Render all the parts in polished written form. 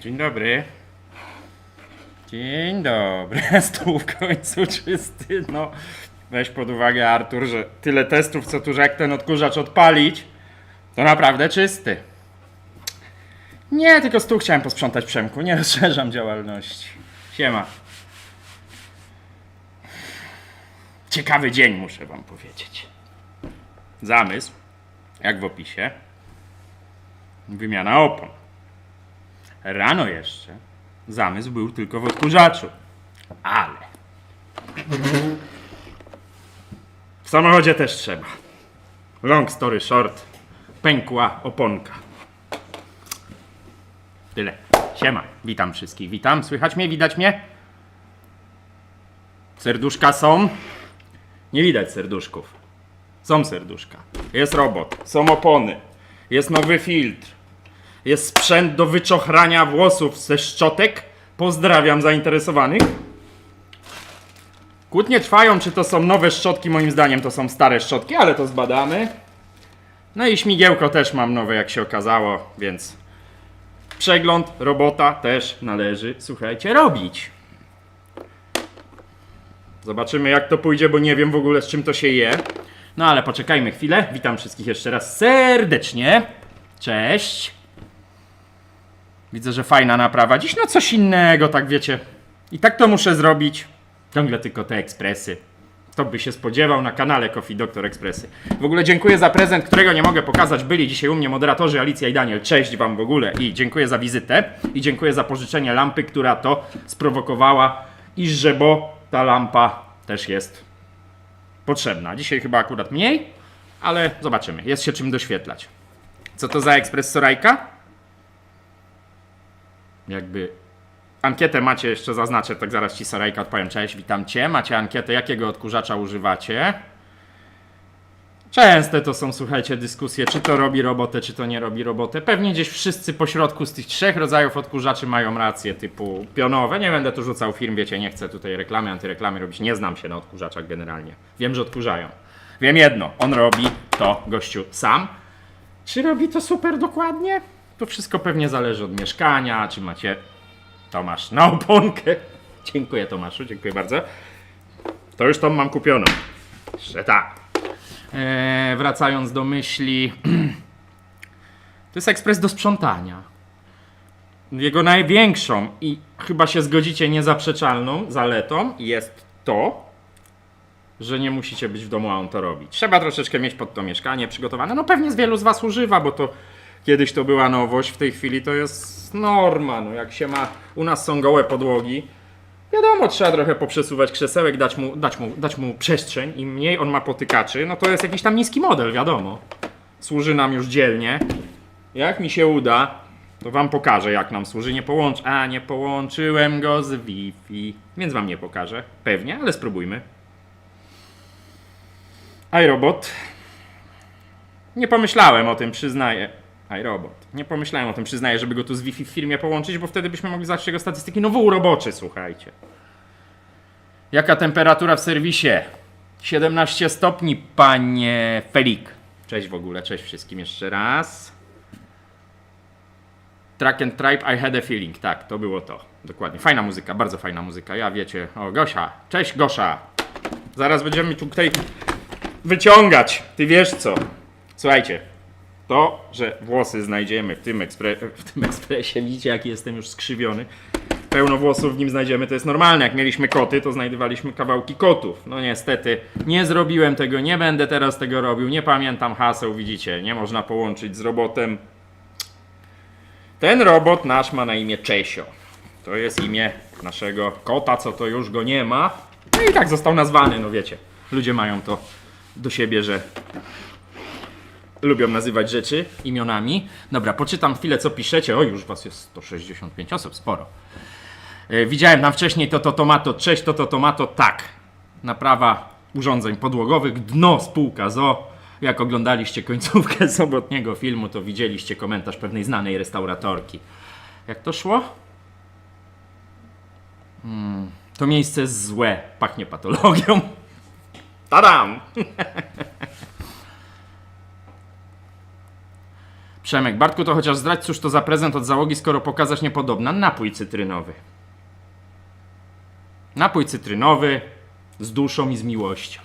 Dzień dobry. Dzień dobry. Stół w końcu czysty. No, weź pod uwagę, Artur, że tyle testów, co tu jak ten odkurzacz odpalić, to naprawdę czysty. Nie, tylko stół chciałem posprzątać, Przemku. Nie rozszerzam działalności. Siema. Ciekawy dzień, muszę wam powiedzieć. Zamysł, jak w opisie. Wymiana opon. Rano jeszcze zamysł był tylko w odkurzaczu. Ale w samochodzie też trzeba. Long story short. Pękła oponka. Tyle. Siema. Witam wszystkich. Witam. Słychać mnie? Widać mnie? Serduszka są? Nie widać serduszków. Są serduszka. Jest robot. Są opony. Jest nowy filtr. Jest sprzęt do wyczochrania włosów ze szczotek. Pozdrawiam zainteresowanych. Kłótnie trwają, czy to są nowe szczotki. Moim zdaniem to są stare szczotki, ale to zbadamy. No i śmigiełko też mam nowe, jak się okazało, więc przegląd robota też należy, słuchajcie, robić. Zobaczymy, jak to pójdzie, bo nie wiem w ogóle, z czym to się je. No ale poczekajmy chwilę. Witam wszystkich jeszcze raz serdecznie. Cześć. Widzę, że fajna naprawa. Dziś no coś innego, tak wiecie. I tak to muszę zrobić. Ciągle tylko te ekspresy. Kto by się spodziewał na kanale Coffee Doctor Expressy. W ogóle dziękuję za prezent, którego nie mogę pokazać. Byli dzisiaj u mnie moderatorzy Alicja i Daniel. Cześć wam w ogóle i dziękuję za wizytę. I dziękuję za pożyczenie lampy, która to sprowokowała. Iżże, bo ta lampa też jest potrzebna. Dzisiaj chyba akurat mniej, ale zobaczymy. Jest się czym doświetlać. Co to za ekspres Sorajka? Jakby ankietę macie, jeszcze zaznaczę, tak zaraz ci Sorajka odpowiem. Cześć, witam cię. Macie ankietę, jakiego odkurzacza używacie? Częste to są, słuchajcie, dyskusje, czy to robi robotę, czy to nie robi robotę. Pewnie gdzieś wszyscy pośrodku z tych trzech rodzajów odkurzaczy mają rację, typu pionowe. Nie będę tu rzucał firm, wiecie, nie chcę tutaj reklamy, antyreklamy robić. Nie znam się na odkurzaczach generalnie. Wiem, że odkurzają. Wiem jedno, on robi to, gościu, sam. Czy robi to super dokładnie? To wszystko pewnie zależy od mieszkania, czy macie... Tomasz, na oponkę. Dziękuję, Tomaszu, dziękuję bardzo. To już tą mam kupioną. Jeszcze tak. Wracając do myśli. To jest ekspres do sprzątania. Jego największą i chyba się zgodzicie niezaprzeczalną zaletą jest to, że nie musicie być w domu, a on to robi. Trzeba troszeczkę mieć pod to mieszkanie przygotowane. No pewnie z wielu z was używa, bo to kiedyś to była nowość, w tej chwili to jest norma. No jak się ma, u nas są gołe podłogi. Wiadomo, trzeba trochę poprzesuwać krzesełek, dać mu przestrzeń. Im mniej on ma potykaczy, no to jest jakiś tam niski model, wiadomo. Służy nam już dzielnie. Jak mi się uda, to wam pokażę, jak nam służy. Nie połączyłem go z Wi-Fi, więc wam nie pokażę. Pewnie, ale spróbujmy. iRobot. Nie pomyślałem o tym, przyznaję. iRobot. Nie pomyślałem o tym, przyznaję, żeby go tu z Wi-Fi w firmie połączyć, bo wtedy byśmy mogli zobaczyć jego statystyki. No wół roboczy, słuchajcie. Jaka temperatura w serwisie? 17 stopni, panie Felik. Cześć w ogóle, cześć wszystkim jeszcze raz. Track and Tribe, I had a feeling. Tak, to było to. Dokładnie. Fajna muzyka, bardzo fajna muzyka. Ja wiecie. O, Gosia. Cześć, Gosza. Zaraz będziemy tutaj wyciągać. Ty wiesz co. Słuchajcie. To, że włosy znajdziemy w tym ekspresie, widzicie jaki jestem już skrzywiony, pełno włosów w nim znajdziemy, to jest normalne. Jak mieliśmy koty, to znajdowaliśmy kawałki kotów. No niestety, nie zrobiłem tego, nie będę teraz tego robił, nie pamiętam haseł, widzicie, nie można połączyć z robotem. Ten robot nasz ma na imię Czesio. To jest imię naszego kota, co to już go nie ma. No i tak został nazwany, no wiecie. Ludzie mają to do siebie, że lubią nazywać rzeczy imionami. Dobra, poczytam chwilę, co piszecie. O, już was jest 165 osób, sporo. Widziałem tam wcześniej to tomato. Cześć, to tomato. Tak. Naprawa urządzeń podłogowych. Dno spółka ZO. Jak oglądaliście końcówkę sobotniego filmu, to widzieliście komentarz pewnej znanej restauratorki. Jak to szło? To miejsce jest złe. Pachnie patologią. Tadam! Przemek, Bartku, to chociaż zdradź, cóż to za prezent od załogi, skoro pokazać niepodobna. Napój cytrynowy. Napój cytrynowy z duszą i z miłością.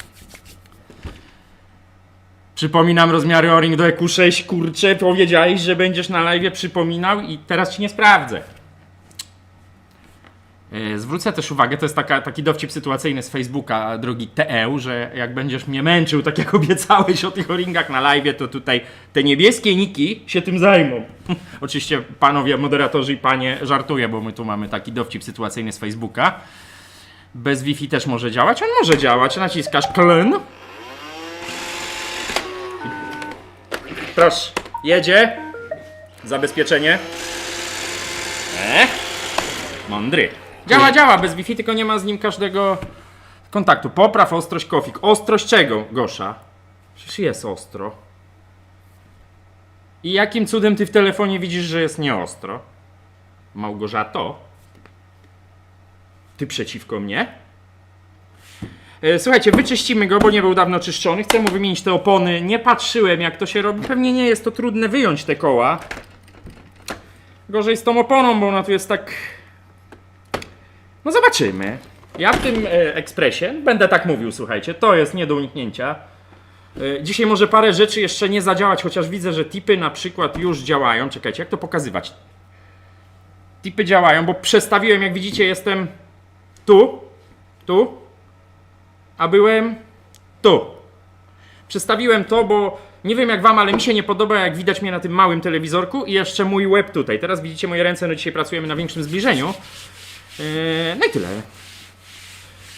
Przypominam rozmiary O-ring do EQ6, kurczę, powiedziałeś, że będziesz na live przypominał i teraz ci nie sprawdzę. Zwrócę też uwagę, to jest taki dowcip sytuacyjny z Facebooka, drogi TE, że jak będziesz mnie męczył, tak jak obiecałeś o tych O-ringach na live, to tutaj te niebieskie niki się tym zajmą. Oczywiście panowie moderatorzy i panie żartuję, bo my tu mamy taki dowcip sytuacyjny z Facebooka. Bez Wi-Fi też może działać? On może działać, naciskasz klen. Proszę, jedzie. Zabezpieczenie. Mądry. Działa, bez Wi-Fi, tylko nie ma z nim każdego kontaktu. Popraw ostrość kofik. Ostrość czego, Gosza? Przecież jest ostro. I jakim cudem ty w telefonie widzisz, że jest nieostro? Małgorzato? Ty przeciwko mnie? Słuchajcie, wyczyścimy go, bo nie był dawno czyszczony. Chcę mu wymienić te opony. Nie patrzyłem, jak to się robi. Pewnie nie jest to trudne wyjąć te koła. Gorzej z tą oponą, bo ona tu jest tak... No zobaczymy. Ja w tym ekspresie będę tak mówił, słuchajcie. To jest nie do uniknięcia. Dzisiaj może parę rzeczy jeszcze nie zadziałać, chociaż widzę, że tipy na przykład już działają. Czekajcie, jak to pokazywać? Tipy działają, bo przestawiłem, jak widzicie, jestem tu, a byłem tu. Przestawiłem to, bo nie wiem jak wam, ale mi się nie podoba, jak widać mnie na tym małym telewizorku i jeszcze mój łeb tutaj. Teraz widzicie moje ręce, no dzisiaj pracujemy na większym zbliżeniu. No i tyle.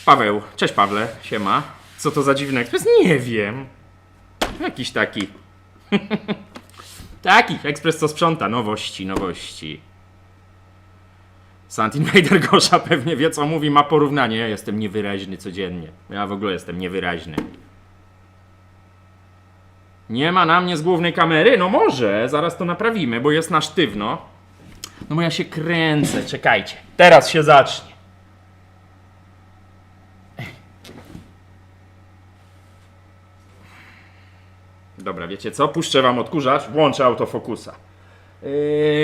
Paweł, cześć Pawle, siema. Co to za dziwny ekspres? Nie wiem. Jakiś taki. Taki ekspres, co sprząta. Nowości. Sant Invader Gosza pewnie wie, co mówi, ma porównanie. Ja jestem niewyraźny codziennie. Ja w ogóle jestem niewyraźny. Nie ma na mnie z głównej kamery? No może, zaraz to naprawimy, bo jest na sztywno. No bo ja się kręcę, czekajcie. Teraz się zacznie. Dobra, wiecie co? Puszczę wam odkurzacz, włączę autofokusa.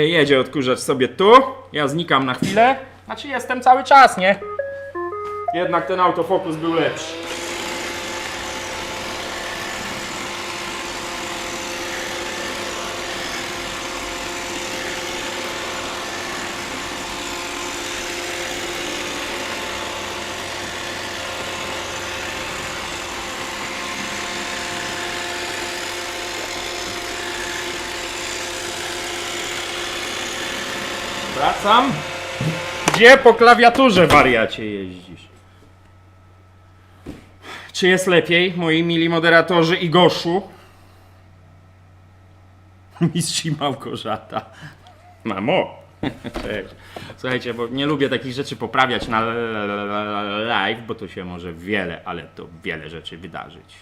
Jedzie odkurzacz sobie tu. Ja znikam na chwilę. Znaczy jestem cały czas, nie? Jednak ten autofokus był lepszy. Wracam. Gdzie po klawiaturze, wariacie, jeździsz? Czy jest lepiej, moi mili moderatorzy i Goszu? Mistrz i Małgorzata. Mamo. Cześć. Słuchajcie, bo nie lubię takich rzeczy poprawiać na live, bo to się może wiele rzeczy wydarzyć.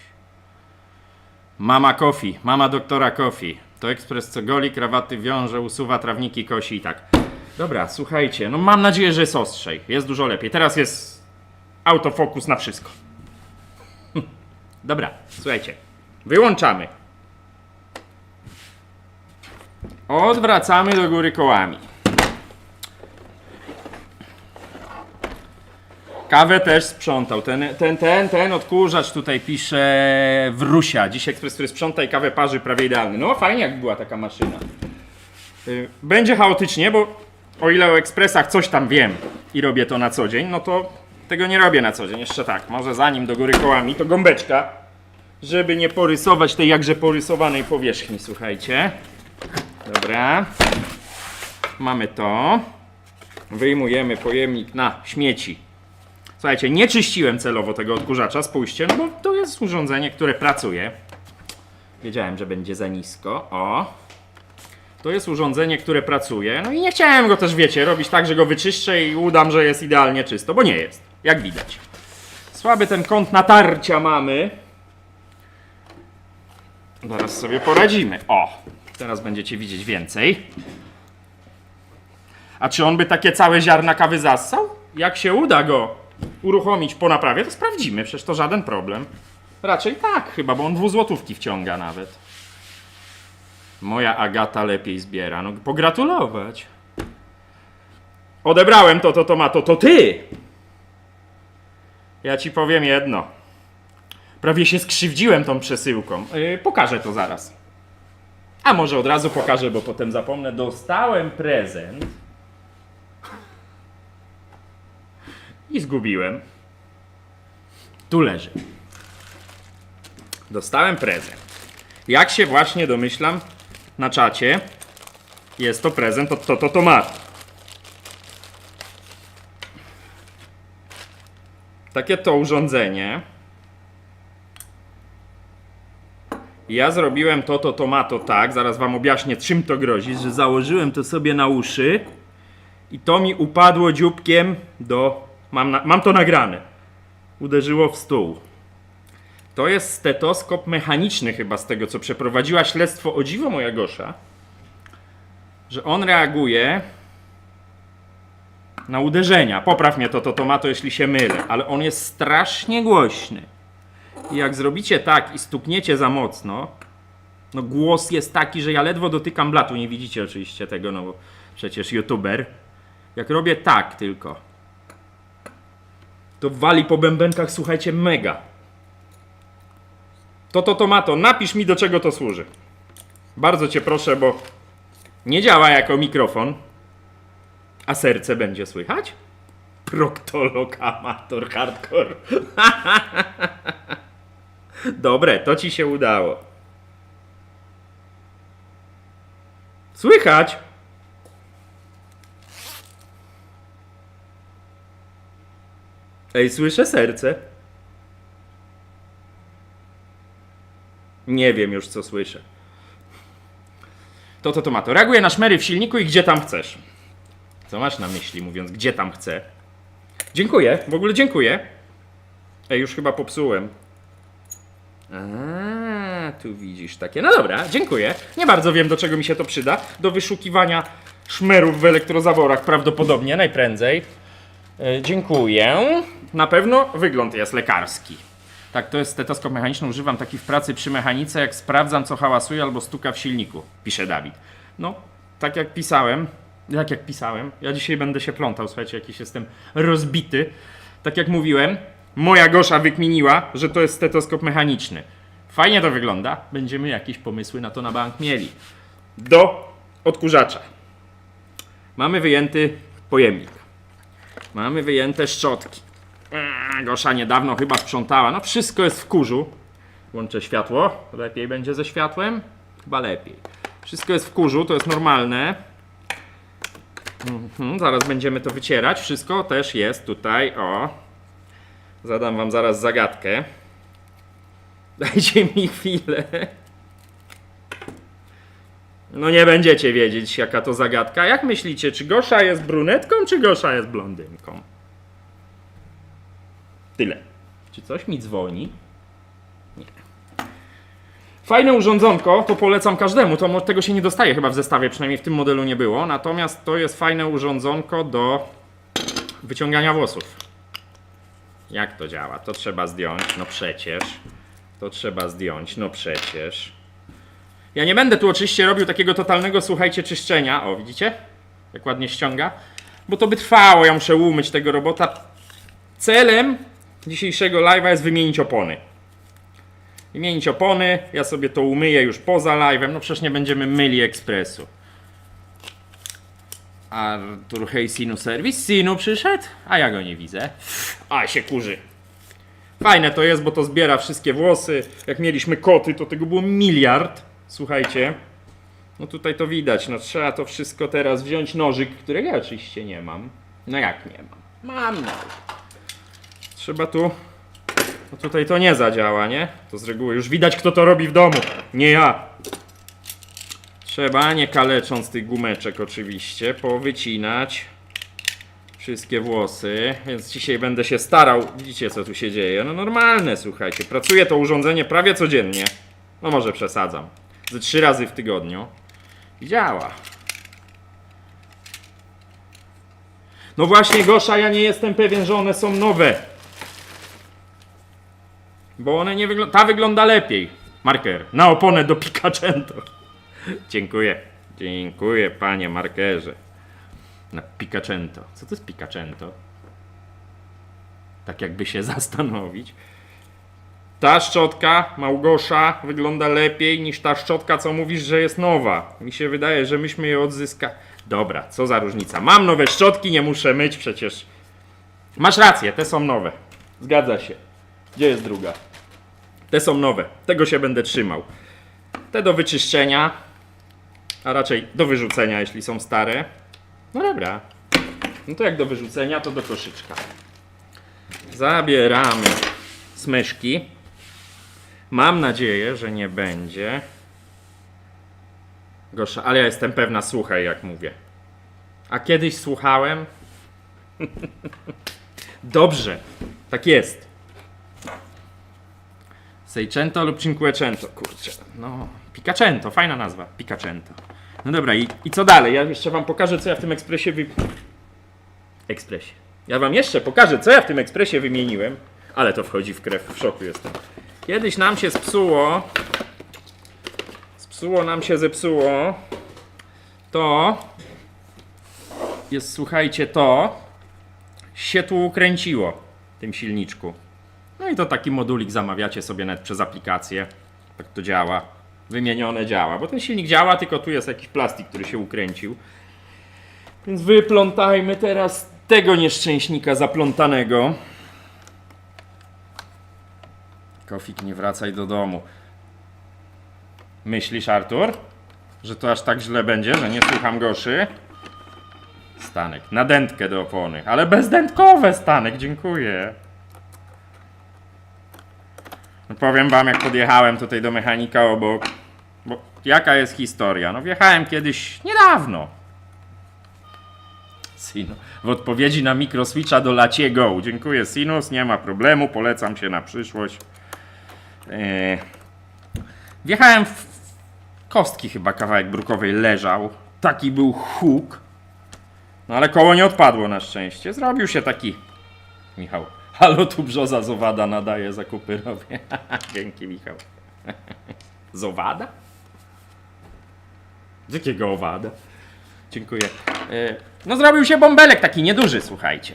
Mama Coffee, mama doktora Coffee. To ekspres, co goli, krawaty wiąże, usuwa trawniki, kosi i tak. Dobra, słuchajcie, no mam nadzieję, że jest ostrzej. Jest dużo lepiej. Teraz jest autofokus na wszystko. Dobra, słuchajcie. Wyłączamy. Odwracamy do góry kołami. Kawę też sprzątał. Ten odkurzacz tutaj pisze Wrusia. Dziś ekspres, który sprząta i kawę parzy, prawie idealny. No fajnie, jak była taka maszyna. Będzie chaotycznie, bo o ile o ekspresach coś tam wiem i robię to na co dzień, no to tego nie robię na co dzień. Jeszcze tak, może zanim do góry kołami, to gąbeczka, żeby nie porysować tej jakże porysowanej powierzchni, słuchajcie. Dobra. Mamy to. Wyjmujemy pojemnik na śmieci. Słuchajcie, nie czyściłem celowo tego odkurzacza, spójrzcie, no bo to jest urządzenie, które pracuje. Wiedziałem, że będzie za nisko. O. To jest urządzenie, które pracuje. No i nie chciałem go też, wiecie, robić tak, że go wyczyszczę i udam, że jest idealnie czysto, bo nie jest, jak widać. Słaby ten kąt natarcia mamy. Zaraz sobie poradzimy. O, teraz będziecie widzieć więcej. A czy on by takie całe ziarna kawy zassał? Jak się uda go uruchomić po naprawie, to sprawdzimy, przecież to żaden problem. Raczej tak chyba, bo on 2 złotówki wciąga nawet. Moja Agata lepiej zbiera. No pogratulować. Odebrałem to tomato, to ty! Ja ci powiem jedno. Prawie się skrzywdziłem tą przesyłką. Pokażę to zaraz. A może od razu pokażę, bo potem zapomnę. Dostałem prezent. I zgubiłem. Tu leży. Dostałem prezent. Jak się właśnie domyślam na czacie, jest to prezent od Toto Tomato. Takie to urządzenie. Ja zrobiłem Toto Tomato tak, zaraz wam objaśnię, czym to grozi, że założyłem to sobie na uszy i to mi upadło dzióbkiem do... Mam to nagrane. Uderzyło w stół. To jest stetoskop mechaniczny chyba z tego, co przeprowadziła śledztwo, o dziwo moja Gosza, że on reaguje na uderzenia. Popraw mnie to tomato, jeśli się mylę, ale on jest strasznie głośny. I jak zrobicie tak i stukniecie za mocno, no głos jest taki, że ja ledwo dotykam blatu. Nie widzicie oczywiście tego, no bo przecież youtuber. Jak robię tak tylko, to wali po bębenkach, słuchajcie, mega. To tomato, napisz mi, do czego to służy. Bardzo cię proszę, bo nie działa jako mikrofon. A serce będzie słychać? Proktolog, amator, hardcore. Dobre, to ci się udało. Słychać? Ej, słyszę serce. Nie wiem już, co słyszę. To tomato. Reaguje na szmery w silniku i gdzie tam chcesz. Co masz na myśli, mówiąc gdzie tam chcę? Dziękuję, w ogóle dziękuję. Ej, już chyba popsułem. Tu widzisz takie. No dobra, dziękuję. Nie bardzo wiem, do czego mi się to przyda. Do wyszukiwania szmerów w elektrozaworach prawdopodobnie, najprędzej. Dziękuję. Na pewno wygląd jest lekarski. Tak, to jest stetoskop mechaniczny. Używam taki w pracy przy mechanice, jak sprawdzam, co hałasuje albo stuka w silniku, pisze Dawid. No, tak jak pisałem. Ja dzisiaj będę się plątał, słuchajcie, jakiś jestem rozbity. Tak jak mówiłem, moja Gosza wykminiła, że to jest stetoskop mechaniczny. Fajnie to wygląda. Będziemy jakieś pomysły na to na bank mieli. Do odkurzacza. Mamy wyjęty pojemnik. Mamy wyjęte szczotki. Gosza niedawno chyba sprzątała. No wszystko jest w kurzu. Włączę światło. Lepiej będzie ze światłem? Chyba lepiej. Wszystko jest w kurzu, to jest normalne. Zaraz będziemy to wycierać. Wszystko też jest tutaj. O. Zadam wam zaraz zagadkę. Dajcie mi chwilę. No nie będziecie wiedzieć, jaka to zagadka. Jak myślicie, czy Gosza jest brunetką, czy Gosza jest blondynką? Tyle. Czy coś mi dzwoni? Nie. Fajne urządzonko, to polecam każdemu. Tego się nie dostaje chyba w zestawie, przynajmniej w tym modelu nie było. Natomiast to jest fajne urządzonko do wyciągania włosów. Jak to działa? To trzeba zdjąć, no przecież. To trzeba zdjąć, no przecież. Ja nie będę tu oczywiście robił takiego totalnego, słuchajcie, czyszczenia. O, widzicie? Jak ładnie ściąga. Bo to by trwało, ja muszę umyć tego robota. Celem dzisiejszego live'a jest wymienić opony. Wymienić opony, ja sobie to umyję już poza live'em. No przecież nie będziemy myli ekspresu. Artur, hej, Sinu Service. Sinu przyszedł? A ja go nie widzę. A, się kurzy. Fajne to jest, bo to zbiera wszystkie włosy. Jak mieliśmy koty, to tego było miliard. Słuchajcie. No tutaj to widać. No trzeba to wszystko teraz wziąć nożyk, którego ja oczywiście nie mam. No jak nie mam? Mam nożyk. Trzeba tu... No tutaj to nie zadziała, nie? To z reguły już widać, kto to robi w domu. Nie ja. Trzeba, nie kalecząc tych gumeczek oczywiście, powycinać wszystkie włosy. Więc dzisiaj będę się starał. Widzicie, co tu się dzieje? No normalne, słuchajcie. Pracuje to urządzenie prawie codziennie. No może przesadzam. Ze 3 razy w tygodniu. I działa. No właśnie, Gosza, ja nie jestem pewien, że one są nowe. Bo one nie wyglądają... Ta wygląda lepiej. Marker. Na oponę do Picacento. Dziękuję. Dziękuję, panie markerze. Na Piccacento. Co to jest Piccacento? Tak jakby się zastanowić. Ta szczotka, Małgosza, wygląda lepiej niż ta szczotka, co mówisz, że jest nowa. Mi się wydaje, że myśmy je odzyskali. Dobra, co za różnica. Mam nowe szczotki, nie muszę myć przecież. Masz rację, te są nowe. Zgadza się. Gdzie jest druga? Te są nowe. Tego się będę trzymał. Te do wyczyszczenia, a raczej do wyrzucenia, jeśli są stare. No dobra. No to jak do wyrzucenia, to do koszyczka. Zabieramy smyszki. Mam nadzieję, że nie będzie gorsza, ale ja jestem pewna, słuchaj, jak mówię. A kiedyś słuchałem. Dobrze, tak jest. Seicento lub Cinquecento, kurczę. No, Piccacento, fajna nazwa, Piccacento. No dobra, i co dalej? Ja jeszcze wam pokażę, co ja w tym ekspresie Ja wam jeszcze pokażę, co ja w tym ekspresie wymieniłem. Ale to wchodzi w krew, w szoku jestem. Kiedyś nam się zepsuło. To jest, słuchajcie, to się tu ukręciło w tym silniczku. No i to taki modulik zamawiacie sobie nawet przez aplikację. Tak to działa. Wymienione działa, bo ten silnik działa, tylko tu jest jakiś plastik, który się ukręcił. Więc wyplątajmy teraz tego nieszczęśnika zaplątanego. Kofik, nie wracaj do domu. Myślisz, Artur, że to aż tak źle będzie, że nie słucham Goszy? Stanek, na dętkę do opony, ale bezdętkowe, Stanek, dziękuję. No powiem wam, jak podjechałem tutaj do mechanika obok, bo jaka jest historia? No wjechałem kiedyś, niedawno. W odpowiedzi na mikroswitcha do Lacie Go. Dziękuję, Sinus, nie ma problemu, polecam się na przyszłość. Wjechałem w kostki, chyba kawałek brukowej leżał. Taki był huk. No ale koło nie odpadło na szczęście. Zrobił się taki... Michał. Halo, tu brzoza z owada nadaje, zakupy robię. Dzięki, Michał. Z owada? Z jakiego owada? Dziękuję. No zrobił się bąbelek taki nieduży, słuchajcie.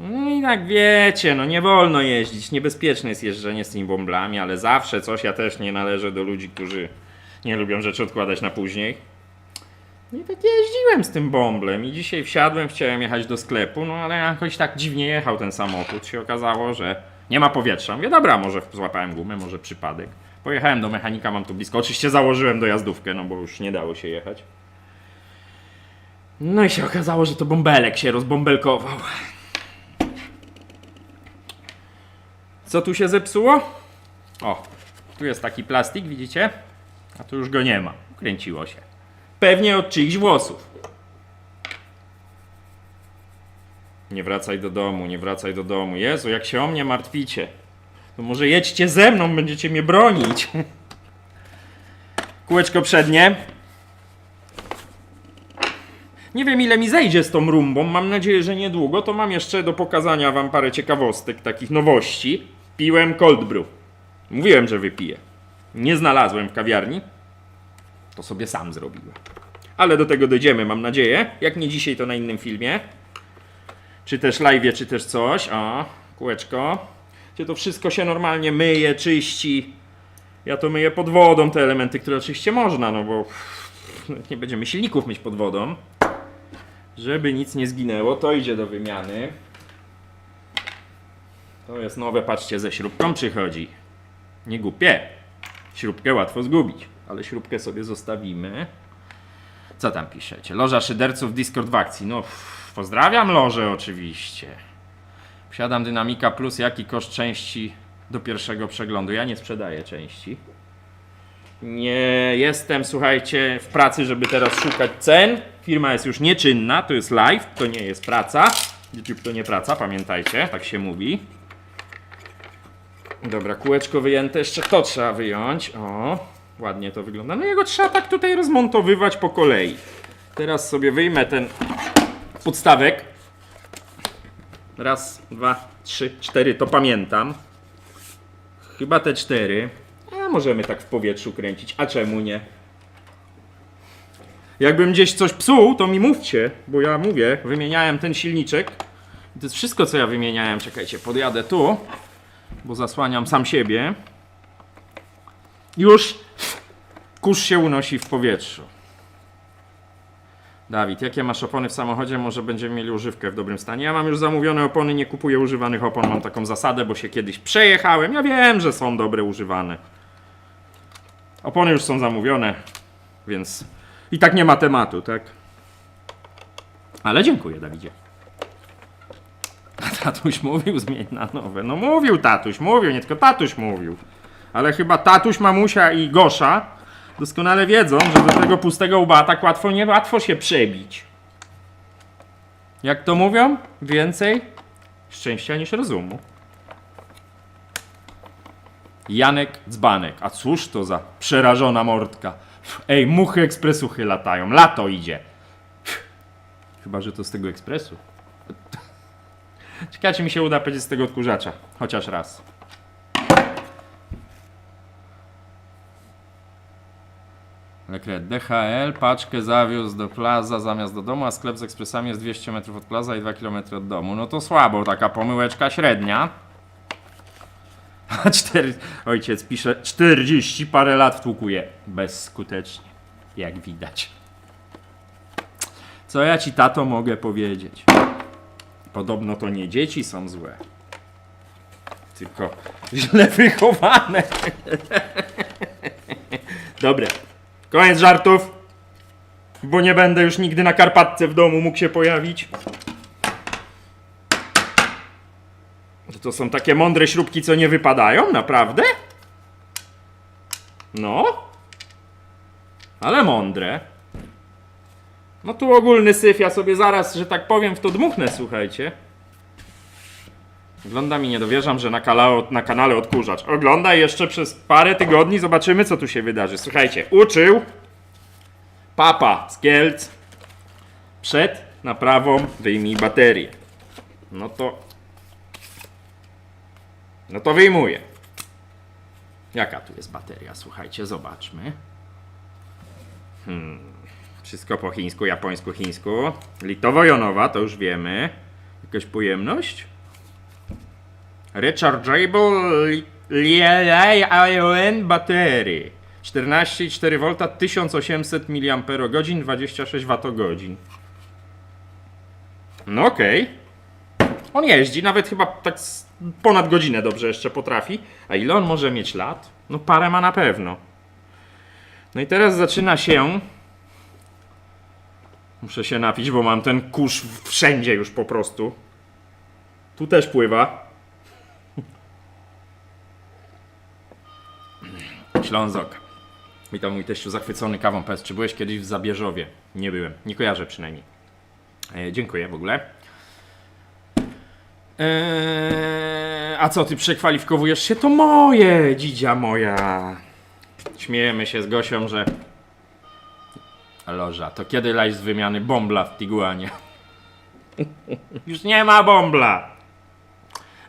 No i tak wiecie, no nie wolno jeździć, niebezpieczne jest jeżdżenie z tymi bąblami, ale zawsze coś, ja też nie należę do ludzi, którzy nie lubią rzeczy odkładać na później. I tak jeździłem z tym bąblem i dzisiaj wsiadłem, chciałem jechać do sklepu, no ale jakoś tak dziwnie jechał ten samochód, się okazało, że nie ma powietrza. Mówię, dobra, może złapałem gumę, może przypadek. Pojechałem do mechanika, mam tu blisko, oczywiście założyłem dojazdówkę, no bo już nie dało się jechać. No i się okazało, że to bąbelek się rozbąbelkował. Co tu się zepsuło? O, tu jest taki plastik, widzicie? A tu już go nie ma. Kręciło się. Pewnie od czyichś włosów. Nie wracaj do domu, nie wracaj do domu. Jezu, jak się o mnie martwicie. To może jedźcie ze mną, będziecie mnie bronić. Kółeczko przednie. Nie wiem, ile mi zejdzie z tą rumbą, mam nadzieję, że niedługo. To mam jeszcze do pokazania wam parę ciekawostek, takich nowości. Piłem cold brew. Mówiłem, że wypiję. Nie znalazłem w kawiarni. To sobie sam zrobiłem. Ale do tego dojdziemy, mam nadzieję. Jak nie dzisiaj, to na innym filmie. Czy też live'ie, czy też coś. O, kółeczko. Gdzie to wszystko się normalnie myje, czyści. Ja to myję pod wodą, te elementy, które oczywiście można, no bo nie będziemy silników myć pod wodą. Żeby nic nie zginęło, to idzie do wymiany. To jest nowe, patrzcie, ze śrubką przychodzi. Nie głupie. Śrubkę łatwo zgubić, ale śrubkę sobie zostawimy. Co tam piszecie? Loża szyderców Discord w akcji. No, pozdrawiam lożę oczywiście. Wsiadam Dynamika Plus. Jaki koszt części do pierwszego przeglądu? Ja nie sprzedaję części. Nie jestem, słuchajcie, w pracy, żeby teraz szukać cen. Firma jest już nieczynna, to jest live, to nie jest praca. YouTube to nie praca, pamiętajcie, tak się mówi. Dobra, kółeczko wyjęte, jeszcze to trzeba wyjąć. O, ładnie to wygląda. No jego trzeba tak tutaj rozmontowywać po kolei. Teraz sobie wyjmę ten podstawek. Raz, dwa, trzy, cztery, to pamiętam. Chyba te cztery. A możemy tak w powietrzu kręcić, a czemu nie? Jakbym gdzieś coś psuł, to mi mówcie, bo ja mówię, wymieniałem ten silniczek. To jest wszystko, co ja wymieniałem. Czekajcie, podjadę tu, bo zasłaniam sam siebie. Już kurz się unosi w powietrzu. Dawid, jakie masz opony w samochodzie? Może będziemy mieli używkę w dobrym stanie. Ja mam już zamówione opony, nie kupuję używanych opon. Mam taką zasadę, bo się kiedyś przejechałem. Ja wiem, że są dobre używane. Opony już są zamówione, więc i tak nie ma tematu, tak? Ale dziękuję, Dawidzie. A tatuś mówił, zmień na nowe. No mówił tatuś, mówił, nie tylko tatuś mówił. Ale chyba tatuś, mamusia i Gosza doskonale wiedzą, że do tego pustego łba tak łatwo się przebić. Jak to mówią? Więcej szczęścia niż rozumu. Janek Dzbanek. A cóż to za przerażona mordka. Ej, muchy ekspresuchy latają. Lato idzie. Chyba, że to z tego ekspresu. Ciekawe, czy mi się uda powiedzieć z tego odkurzacza. Chociaż raz. Lekret. DHL paczkę zawiózł do Plaza zamiast do domu, a sklep z ekspresami jest 200 metrów od Plaza i 2 km od domu. No to słabo, taka pomyłeczka średnia. Ojciec pisze 40 parę lat wtłukuje. Bezskutecznie. Jak widać. Co ja ci, tato, mogę powiedzieć? Podobno to nie dzieci są złe. Tylko źle wychowane. Dobra. Koniec żartów. Bo nie będę już nigdy na Karpatce w domu mógł się pojawić. To są takie mądre śrubki, co nie wypadają? Naprawdę? No. Ale mądre. No tu ogólny syf, ja sobie zaraz, że tak powiem, w to dmuchnę, słuchajcie. Oglądam i nie dowierzam, że na kanale odkurzacz. Oglądaj jeszcze przez parę tygodni, zobaczymy, co tu się wydarzy. Słuchajcie, uczył papa z Kielc przed naprawą wyjmij baterię. No to wyjmuję. Jaka tu jest bateria? Słuchajcie, zobaczmy. Wszystko po chińsku, japońsku, chińsku. Litowo-jonowa, to już wiemy. Jakaś pojemność? Rechargeable Li-ion battery. 14,4 V, 1800 mAh, 26 Wh. No okej. On jeździ, nawet chyba tak ponad godzinę dobrze jeszcze potrafi. A ile on może mieć lat? No parę ma na pewno. No i teraz zaczyna się... Muszę się napić, bo mam ten kurz wszędzie już po prostu. Tu też pływa. Ślązok. Witam, mój teściu zachwycony kawą PS. Czy byłeś kiedyś w Zabierzowie? Nie byłem. Nie kojarzę przynajmniej. Dziękuję w ogóle. A co, ty przekwalifikowujesz się? To moje, dzidzia moja. Śmiejemy się z Gosią, że... Loża, to kiedy lać z wymiany bombla w Tiguanie? Już nie ma bombla.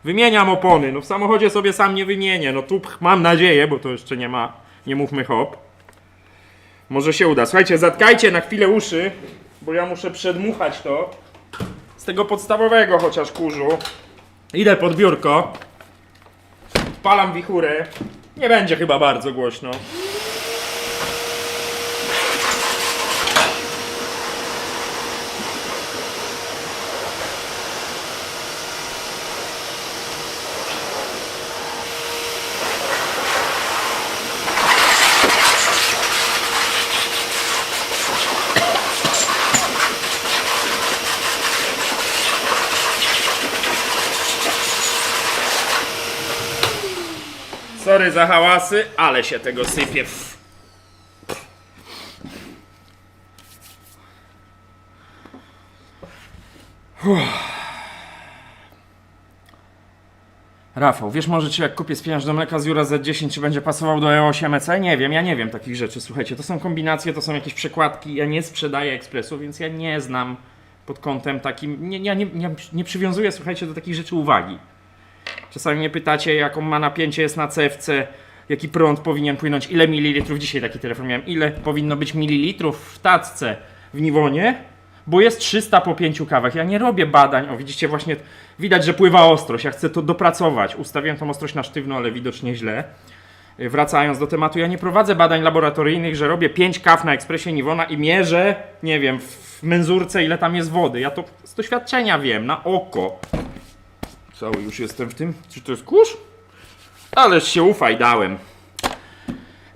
Wymieniam opony. No w samochodzie sobie sam nie wymienię. No tu mam nadzieję, bo to jeszcze nie ma. Nie mówmy hop. Może się uda. Słuchajcie, zatkajcie na chwilę uszy, bo ja muszę przedmuchać to. Z tego podstawowego chociaż kurzu. Idę pod biurko. Odpalam wichurę. Nie będzie chyba bardzo głośno. Sorry za hałasy, ale się tego sypie. Rafał, wiesz może, czy jak kupię spieniacz do mleka z Jura Z10, czy będzie pasował do E8 EC? Nie wiem, ja nie wiem takich rzeczy, słuchajcie, to są kombinacje, to są jakieś przekładki, ja nie sprzedaję ekspresu, więc ja nie znam pod kątem takim, nie przywiązuję, słuchajcie, do takich rzeczy uwagi. Czasami mnie pytacie, jaką ma napięcie jest na cewce, jaki prąd powinien płynąć, ile mililitrów, dzisiaj taki telefon miałem, ile powinno być mililitrów w tacce w Niwonie, bo jest 300 po 5 kawach. Ja nie robię badań, o widzicie właśnie, widać, że pływa ostrość, ja chcę to dopracować. Ustawiłem tą ostrość na sztywno, ale widocznie źle. Wracając do tematu, ja nie prowadzę badań laboratoryjnych, że robię 5 kaw na ekspresie Niwona i mierzę, nie wiem, w menzurce ile tam jest wody. Ja to z doświadczenia wiem, na oko. Cały już jestem w tym. Czy to jest kurz? Ależ się ufaj dałem.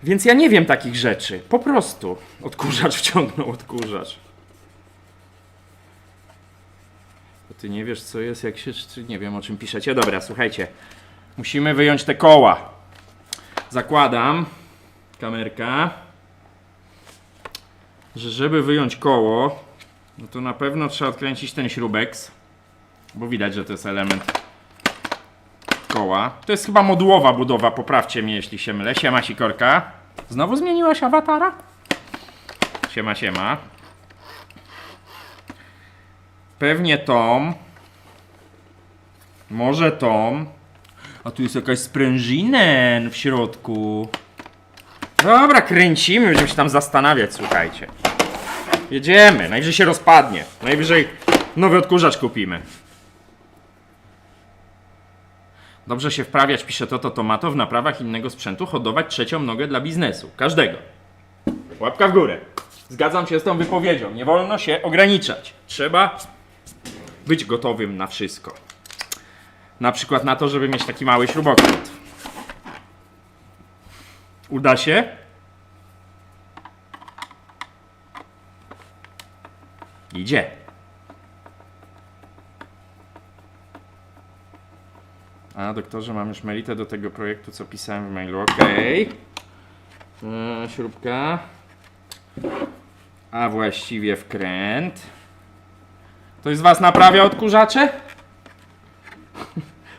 Więc ja nie wiem takich rzeczy. Po prostu. Odkurzacz wciągnął odkurzacz. Bo ty nie wiesz co jest, jak się... Czy nie wiem o czym piszecie. Dobra, słuchajcie. Musimy wyjąć te koła. Zakładam. Kamerka. Że żeby wyjąć koło, no to na pewno trzeba odkręcić ten śrubeks. Bo widać, że to jest element koła. To jest chyba modułowa budowa, poprawcie mnie jeśli się mylę. Siema Sikorka. Znowu zmieniłaś awatara? Siema, siema. Pewnie tą. Może tą. A tu jest jakaś sprężinen w środku. Dobra, kręcimy, będziemy się tam zastanawiać, słuchajcie. Jedziemy, najwyżej się rozpadnie. Najwyżej nowy odkurzacz kupimy. Dobrze się wprawiać, pisze Tomato, w naprawach innego sprzętu, hodować trzecią nogę dla biznesu. Każdego. Łapka w górę. Zgadzam się z tą wypowiedzią. Nie wolno się ograniczać. Trzeba być gotowym na wszystko. Na przykład na to, żeby mieć taki mały śrubokręt. Uda się? Idzie. A, doktorze, mam już melitę do tego projektu, co pisałem w mailu. Okej. Śrubka. A właściwie wkręt. Ktoś z was naprawia odkurzacze?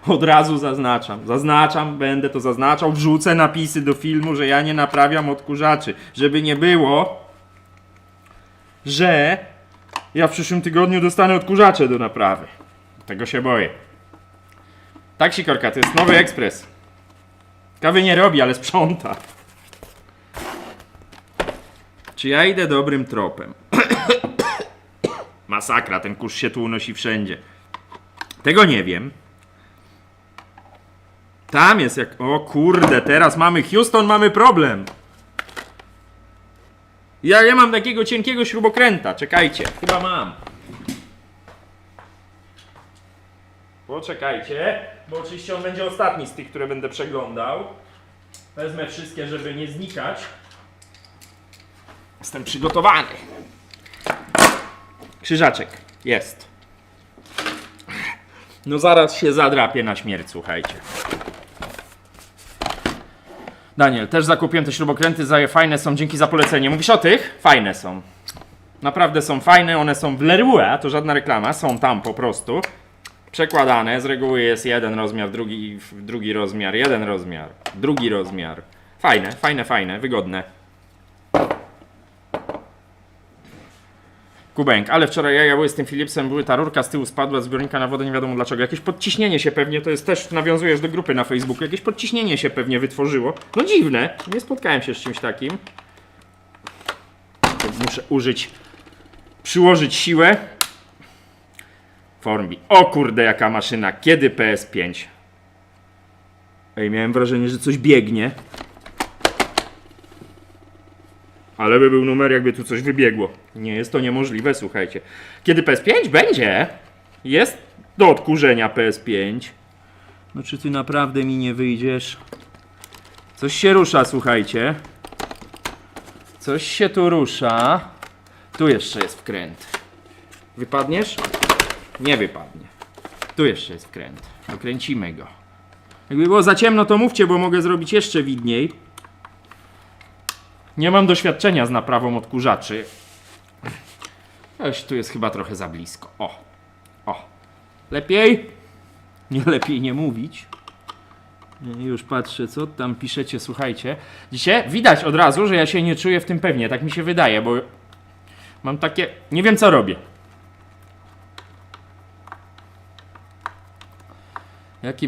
Od razu zaznaczam. Zaznaczam, będę to zaznaczał. Wrzucę napisy do filmu, że ja nie naprawiam odkurzaczy. Żeby nie było, że ja w przyszłym tygodniu dostanę odkurzacze do naprawy. Tego się boję. Tak, Sikorka, to jest nowy ekspres. Kawy nie robi, ale sprząta. Czy ja idę dobrym tropem? Masakra, ten kurz się tu unosi wszędzie. Tego nie wiem. Tam jest jak... O kurde, teraz mamy Houston, mamy problem. Ja nie mam takiego cienkiego śrubokręta. Czekajcie, chyba mam. Poczekajcie, bo oczywiście on będzie ostatni z tych, które będę przeglądał. Wezmę wszystkie, żeby nie znikać. Jestem przygotowany. Krzyżaczek. Jest. No zaraz się zadrapię na śmierć, słuchajcie. Daniel, też zakupiłem te śrubokręty, fajne są, dzięki za polecenie. Mówisz o tych? Fajne są. Naprawdę są fajne, one są w Leroy, to żadna reklama, są tam po prostu. Przekładane, z reguły jest jeden rozmiar, drugi rozmiar, jeden rozmiar, drugi rozmiar. Fajne, fajne, fajne, wygodne. Kubenk, ale wczoraj ja były z tym Philipsem, ta rurka z tyłu spadła z zbiornika na wodę, nie wiadomo dlaczego. Jakieś podciśnienie się pewnie, to jest też, nawiązujesz do grupy na Facebooku, jakieś podciśnienie się pewnie wytworzyło. No dziwne, nie spotkałem się z czymś takim. Muszę przyłożyć siłę. Formbi. O kurde, jaka maszyna, kiedy PS5? Ej, miałem wrażenie, że coś biegnie. Ale by był numer, jakby tu coś wybiegło. Nie jest to niemożliwe, słuchajcie. Kiedy PS5? Będzie. Jest do odkurzenia PS5. No czy ty naprawdę mi nie wyjdziesz? Coś się rusza, słuchajcie. Coś się tu rusza. Tu jeszcze jest wkręt. Wypadniesz? Nie wypadnie. Tu jeszcze jest wkręt. Dokręcimy go. Jakby było za ciemno, to mówcie, bo mogę zrobić jeszcze widniej. Nie mam doświadczenia z naprawą odkurzaczy. Aż tu jest chyba trochę za blisko. O. O. Lepiej? Nie lepiej nie mówić. Już patrzę, co tam piszecie, słuchajcie. Dzisiaj widać od razu, że ja się nie czuję w tym pewnie. Tak mi się wydaje, bo mam takie... Nie wiem, co robię. Jaki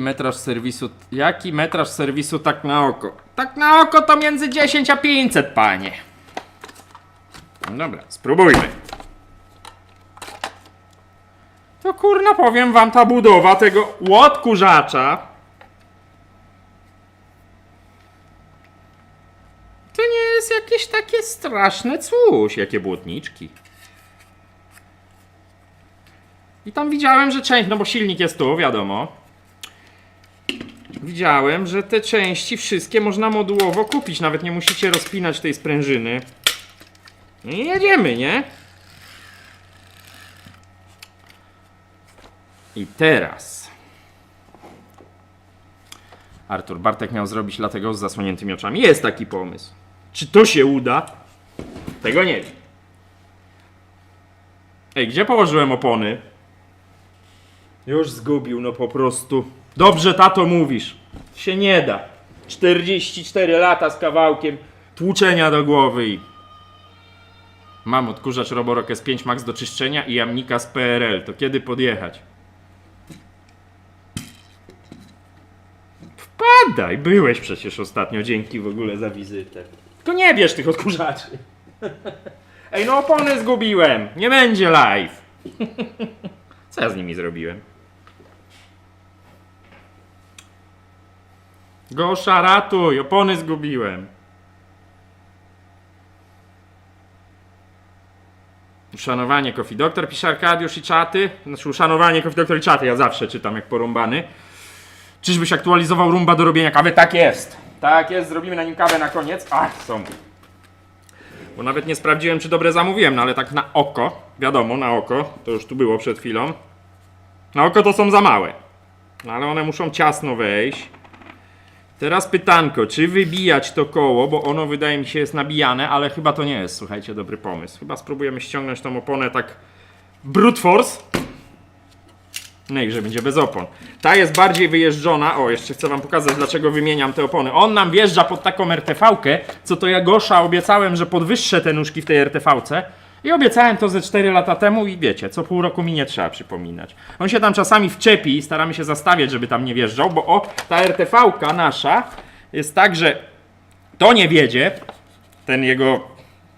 metraż serwisu tak na oko? Tak na oko to między 10 a 500, panie. No dobra, spróbujmy. To kurna, powiem wam, ta budowa tego odkurzacza to nie jest jakieś takie straszne coś. Jakie błotniczki. I tam widziałem, że część, no bo silnik jest tu, wiadomo. Widziałem, że te części wszystkie można modułowo kupić. Nawet nie musicie rozpinać tej sprężyny. I jedziemy, nie? I teraz Artur, Bartek miał zrobić dlatego z zasłoniętymi oczami. Jest taki pomysł. Czy to się uda? Tego nie wiem. Ej, gdzie położyłem opony? Już zgubił, no po prostu. Dobrze, tato, mówisz. Się nie da. 44 lata z kawałkiem tłuczenia do głowy i... Mam odkurzacz Roborock S5 Max do czyszczenia i jamnika z PRL. To kiedy podjechać? Wpadaj, byłeś przecież ostatnio. Dzięki w ogóle za wizytę. To nie bierz tych odkurzaczy. Ej, no opony zgubiłem. Nie będzie live. Co ja z nimi zrobiłem? Gosza, ratuj, opony zgubiłem. Uszanowanie Coffee Doctor, pisze Arkadiusz i czaty. Znaczy uszanowanie Coffee Doctor i czaty, ja zawsze czytam jak porąbany. Czyżbyś aktualizował Rumba do robienia kawy? Tak jest. Tak jest, zrobimy na nim kawę na koniec. Ach, są. Bo nawet nie sprawdziłem, czy dobre zamówiłem, no ale tak na oko, wiadomo, na oko, to już tu było przed chwilą. Na oko to są za małe. No ale one muszą ciasno wejść. Teraz pytanko, czy wybijać to koło, bo ono wydaje mi się jest nabijane, ale chyba to nie jest, słuchajcie, dobry pomysł. Chyba spróbujemy ściągnąć tą oponę tak brute force. No i że będzie bez opon. Ta jest bardziej wyjeżdżona. O, jeszcze chcę wam pokazać, dlaczego wymieniam te opony. On nam wjeżdża pod taką RTV-kę, co to ja Gosza obiecałem, że podwyższę te nóżki w tej RTV-ce. I obiecałem to ze 4 lata temu i wiecie, co pół roku mi nie trzeba przypominać. On się tam czasami wczepi i staramy się zastawiać, żeby tam nie wjeżdżał, bo o, ta RTV-ka nasza jest tak, że to nie wiedzie, ten jego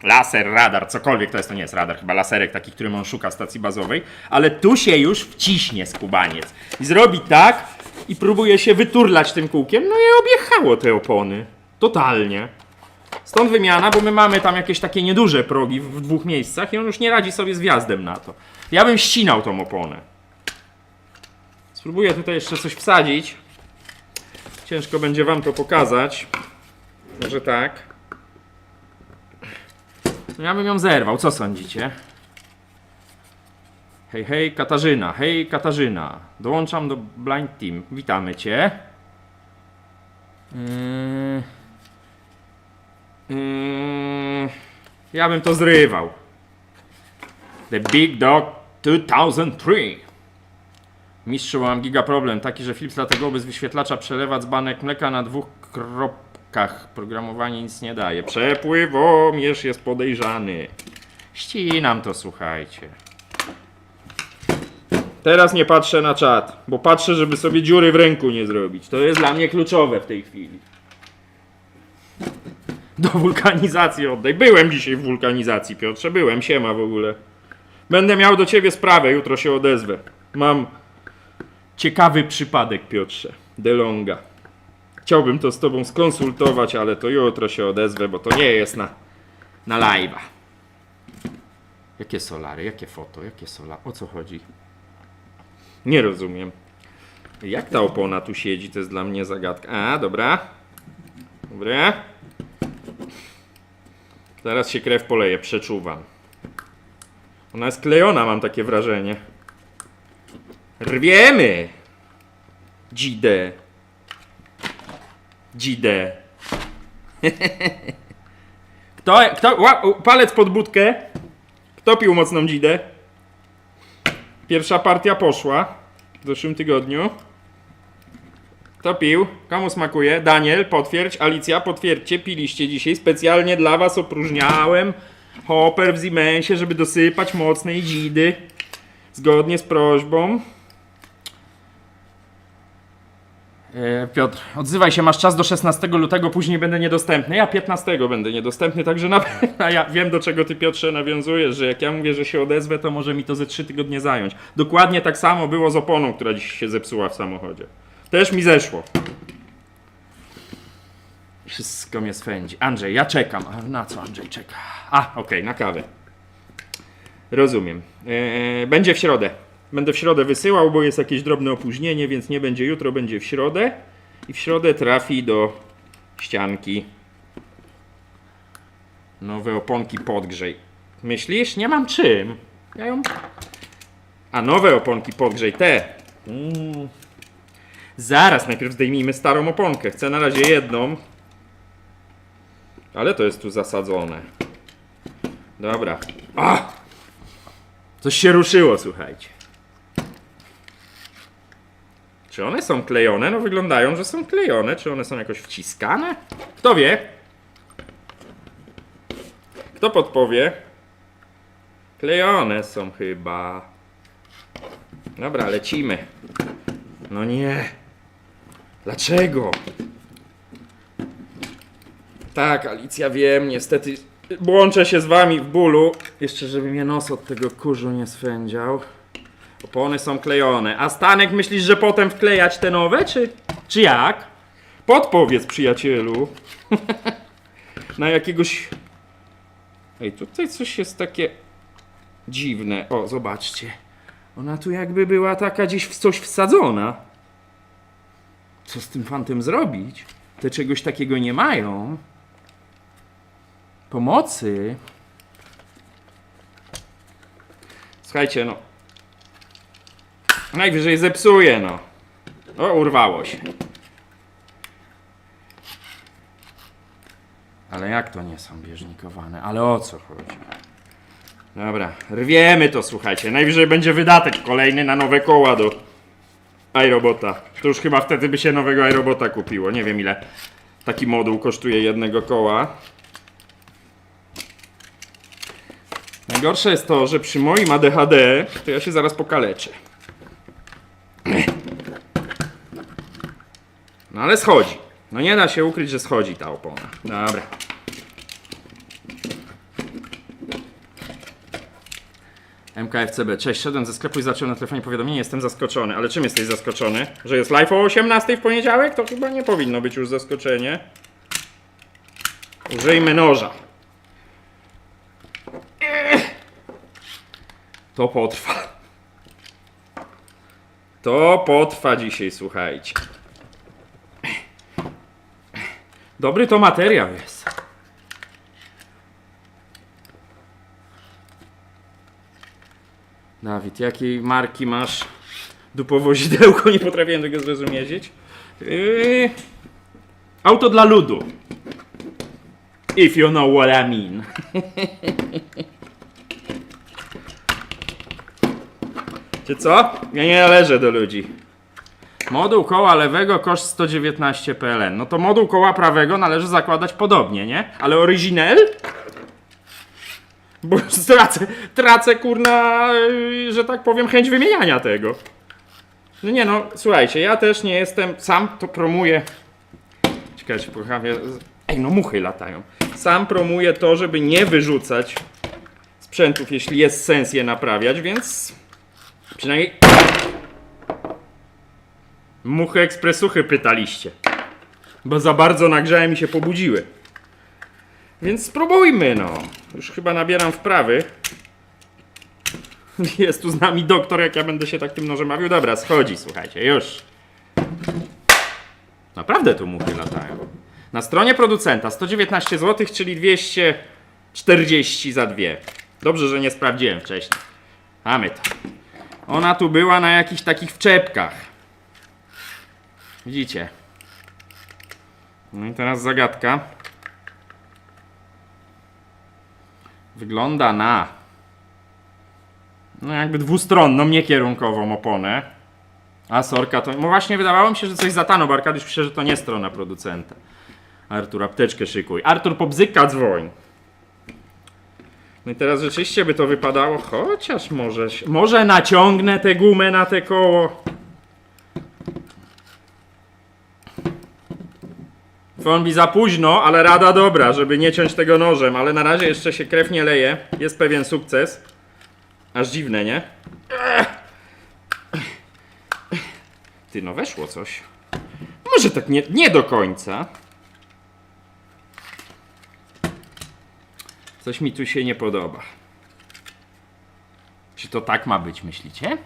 laser, radar, cokolwiek to jest, to nie jest radar, chyba laserek taki, którym on szuka stacji bazowej, ale tu się już wciśnie skubaniec i zrobi tak i próbuje się wyturlać tym kółkiem, no i objechało te opony, totalnie. Stąd wymiana, bo my mamy tam jakieś takie nieduże progi w dwóch miejscach i on już nie radzi sobie z wjazdem na to. Ja bym ścinał tą oponę. Spróbuję tutaj jeszcze coś wsadzić. Ciężko będzie wam to pokazać. Może tak. No ja bym ją zerwał, co sądzicie? Hej, hej, Katarzyna, hej, Katarzyna. Dołączam do Blind Team. Witamy cię. Ja bym to zrywał. The Big Dog 2003. Mistrzu, mam giga problem taki, że Philips dlatego bez wyświetlacza przelewa dzbanek mleka na 2 kropkach. Programowanie nic nie daje. Przepływomierz jest podejrzany. Ścinam to, słuchajcie. Teraz nie patrzę na czat, bo patrzę, żeby sobie dziury w ręku nie zrobić. To jest dla mnie kluczowe w tej chwili. Do wulkanizacji oddaj. Byłem dzisiaj w wulkanizacji, Piotrze. Byłem, siema w ogóle. Będę miał do ciebie sprawę, jutro się odezwę. Mam ciekawy przypadek, Piotrze. DeLonga. Chciałbym to z tobą skonsultować, ale to jutro się odezwę, bo to nie jest na live'a. Jakie solary, jakie foto, jakie solary, o co chodzi? Nie rozumiem. Jak ta opona tu siedzi, to jest dla mnie zagadka. A, dobra. Dobra. Zaraz się krew poleje, przeczuwam. Ona jest klejona, mam takie wrażenie. Rwiemy! Dzidę. Dzidę. Palec pod budkę. Kto pił mocną dzidę? Pierwsza partia poszła w zeszłym tygodniu. Kto pił? Komu smakuje? Daniel, potwierdź. Alicja, potwierdźcie. Piliście dzisiaj. Specjalnie dla was opróżniałem hopper w Siemensie, żeby dosypać mocnej dzidy. Zgodnie z prośbą. Piotr, odzywaj się, masz czas do 16 lutego, później będę niedostępny. Ja 15 będę niedostępny, także na pewno ja wiem, do czego ty, Piotrze, nawiązujesz, że jak ja mówię, że się odezwę, to może mi to ze 3 tygodnie zająć. Dokładnie tak samo było z oponą, która dziś się zepsuła w samochodzie. Też mi zeszło. Wszystko mnie swędzi. Andrzej, ja czekam. A na co Andrzej czeka? Okej, na kawę. Rozumiem. Będzie w środę. Będę w środę wysyłał, bo jest jakieś drobne opóźnienie, więc nie będzie jutro, będzie w środę. I w środę trafi do ścianki nowe oponki podgrzej. Myślisz? Nie mam czym. Ja ją... nowe oponki podgrzej, te. Zaraz, najpierw zdejmijmy starą oponkę. Chcę na razie jedną. Ale to jest tu zasadzone. Dobra. Coś się ruszyło, słuchajcie. Czy one są klejone? No wyglądają, że są klejone. Czy one są jakoś wciskane? Kto wie? Kto podpowie? Klejone są chyba. Dobra, lecimy. No nie. Dlaczego? Tak, Alicja, wiem, niestety łączę się z wami w bólu. Jeszcze, żeby mnie nos od tego kurzu nie swędział. Opony są klejone. A Stanek, myślisz, że potem wklejać te nowe, czy jak? Podpowiedz, przyjacielu. Na jakiegoś... Ej, tutaj coś jest takie dziwne. O, zobaczcie. Ona tu jakby była taka gdzieś w coś wsadzona. Co z tym fantem zrobić? Te czegoś takiego nie mają. Pomocy. Słuchajcie, no. Najwyżej zepsuje, no. O, urwało się. Ale jak to nie są bieżnikowane? Ale o co chodzi? Dobra, rwiemy to, słuchajcie. Najwyżej będzie wydatek kolejny na nowe koła do iRobota. To już chyba wtedy by się nowego iRobota kupiło. Nie wiem, ile taki moduł kosztuje jednego koła. Najgorsze jest to, że przy moim ADHD to ja się zaraz pokaleczę. No ale schodzi. No nie da się ukryć, że schodzi ta opona. Dobra. MKFCB. Cześć, szedłem ze sklepu i zacząłem na telefonie powiadomienie. Jestem zaskoczony. Ale czym jesteś zaskoczony? Że jest live o 18 w poniedziałek? To chyba nie powinno być już zaskoczenie. Użyjmy noża. To potrwa. To potrwa dzisiaj, słuchajcie. Dobry to materiał jest. Dawid, jakiej marki masz dupowozidełko? Nie potrafiłem tego zrozumieć. Auto dla ludu. If you know what I mean. Czy co? Ja nie należę do ludzi. Moduł koła lewego koszt 119 PLN. No to moduł koła prawego należy zakładać podobnie, nie? Ale oryginal? Bo tracę kurna, że tak powiem, chęć wymieniania tego. No nie no, słuchajcie, ja też nie jestem, sam to promuję. Czekajcie, pochawię. Ej, no muchy latają. Sam promuję to, żeby nie wyrzucać sprzętów, jeśli jest sens je naprawiać, więc przynajmniej muchy ekspresuchy pytaliście. Bo za bardzo nagrzałem i się pobudziły. Więc spróbujmy, no. Już chyba nabieram wprawy. Jest tu z nami doktor, jak ja będę się tak tym nożem bawił. Dobra, schodzi, słuchajcie, już. Naprawdę tu muchy latają. Na stronie producenta 119 zł, czyli 240 za dwie. Dobrze, że nie sprawdziłem wcześniej. Mamy to. Ona tu była na jakichś takich wczepkach. Widzicie? No i teraz zagadka. Wygląda na no jakby dwustronną, niekierunkową oponę. A sorka to... No właśnie wydawało mi się, że coś zatano, bo Arkadiusz pisze, że to nie strona producenta. Artur, apteczkę szykuj. Artur, pobzyka, dzwoń. No i teraz rzeczywiście by to wypadało, chociaż może naciągnę tę gumę na te koło. Fonbi za późno, ale rada dobra, żeby nie ciąć tego nożem, ale na razie jeszcze się krew nie leje. Jest pewien sukces. Aż dziwne, nie? Ty, no weszło coś. Może tak nie do końca. Coś mi tu się nie podoba. Czy to tak ma być, myślicie?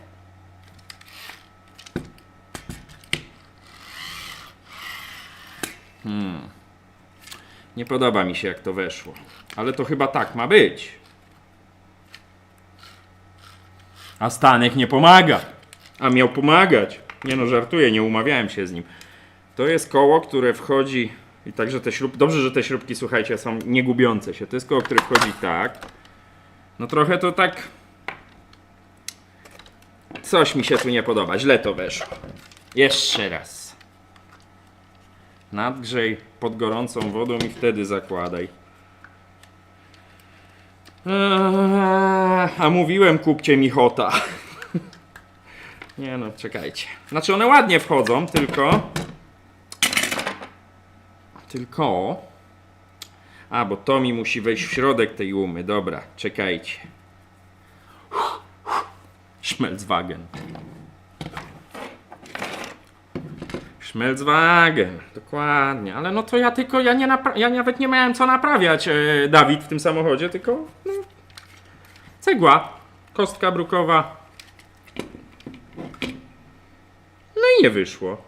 Nie podoba mi się, jak to weszło. Ale to chyba tak ma być. A Stanek nie pomaga. A miał pomagać. Nie no, żartuję, nie umawiałem się z nim. To jest koło, które wchodzi... I także te śrubki... Dobrze, że te śrubki, słuchajcie, są niegubiące się. To jest koło, które wchodzi tak. No trochę to tak... Coś mi się tu nie podoba. Źle to weszło. Jeszcze raz. Nadgrzej pod gorącą wodą i wtedy zakładaj. A mówiłem, kupcie mi hota. Nie no, czekajcie. Znaczy one ładnie wchodzą, tylko... A, bo to mi musi wejść w środek tej umy. Dobra, czekajcie. Schmelzwagen. Schmelzwagen, dokładnie. Ale no to ja nawet nie miałem co naprawiać, Dawid, w tym samochodzie, tylko no, cegła, kostka brukowa. No i nie wyszło.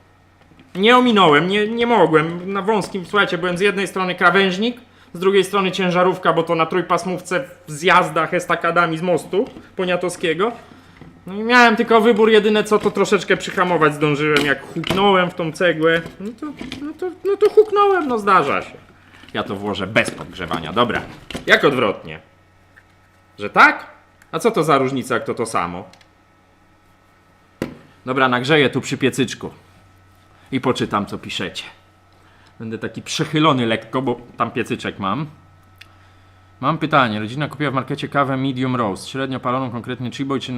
Nie ominąłem, nie mogłem. Na wąskim, słuchajcie, byłem z jednej strony krawężnik, z drugiej strony ciężarówka, bo to na trójpasmówce w zjazdach estakadami z mostu poniatowskiego. No i miałem tylko wybór, jedyne co to troszeczkę przyhamować zdążyłem, jak huknąłem w tą cegłę. No to huknąłem, no zdarza się. Ja to włożę bez podgrzewania, dobra. Jak odwrotnie? Że tak? A co to za różnica, jak to samo? Dobra, nagrzeję tu przy piecyczku. I poczytam, co piszecie. Będę taki przechylony lekko, bo tam piecyczek mam. Mam pytanie. Rodzina kupiła w markecie kawę medium roast, średnio paloną, konkretnie Chiboy, czy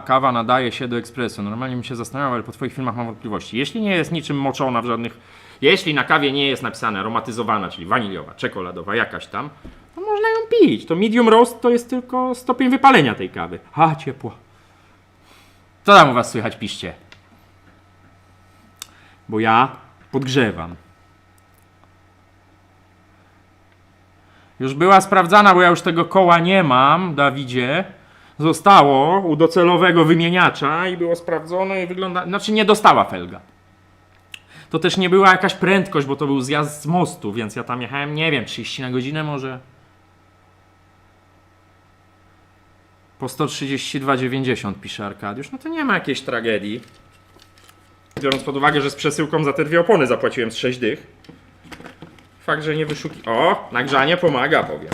kawa nadaje się do ekspresu? Normalnie bym się zastanawiał, ale po twoich filmach mam wątpliwości. Jeśli nie jest niczym moczona w żadnych... Jeśli na kawie nie jest napisane aromatyzowana, czyli waniliowa, czekoladowa, jakaś tam, to można ją pić. To medium roast to jest tylko stopień wypalenia tej kawy. Ciepło. Co tam u was słychać, piszcie? Bo ja podgrzewam. Już była sprawdzana, bo ja już tego koła nie mam, Dawidzie. Zostało u docelowego wymieniacza i było sprawdzone i wygląda... Znaczy nie dostała felga. To też nie była jakaś prędkość, bo to był zjazd z mostu, więc ja tam jechałem, nie wiem, 30 na godzinę może. Po 132,90 pisze Arkadiusz. No to nie ma jakiejś tragedii. Biorąc pod uwagę, że z przesyłką za te dwie opony zapłaciłem z 6 dych. Fakt, że nie wyszuki... O, nagrzanie pomaga, powiem.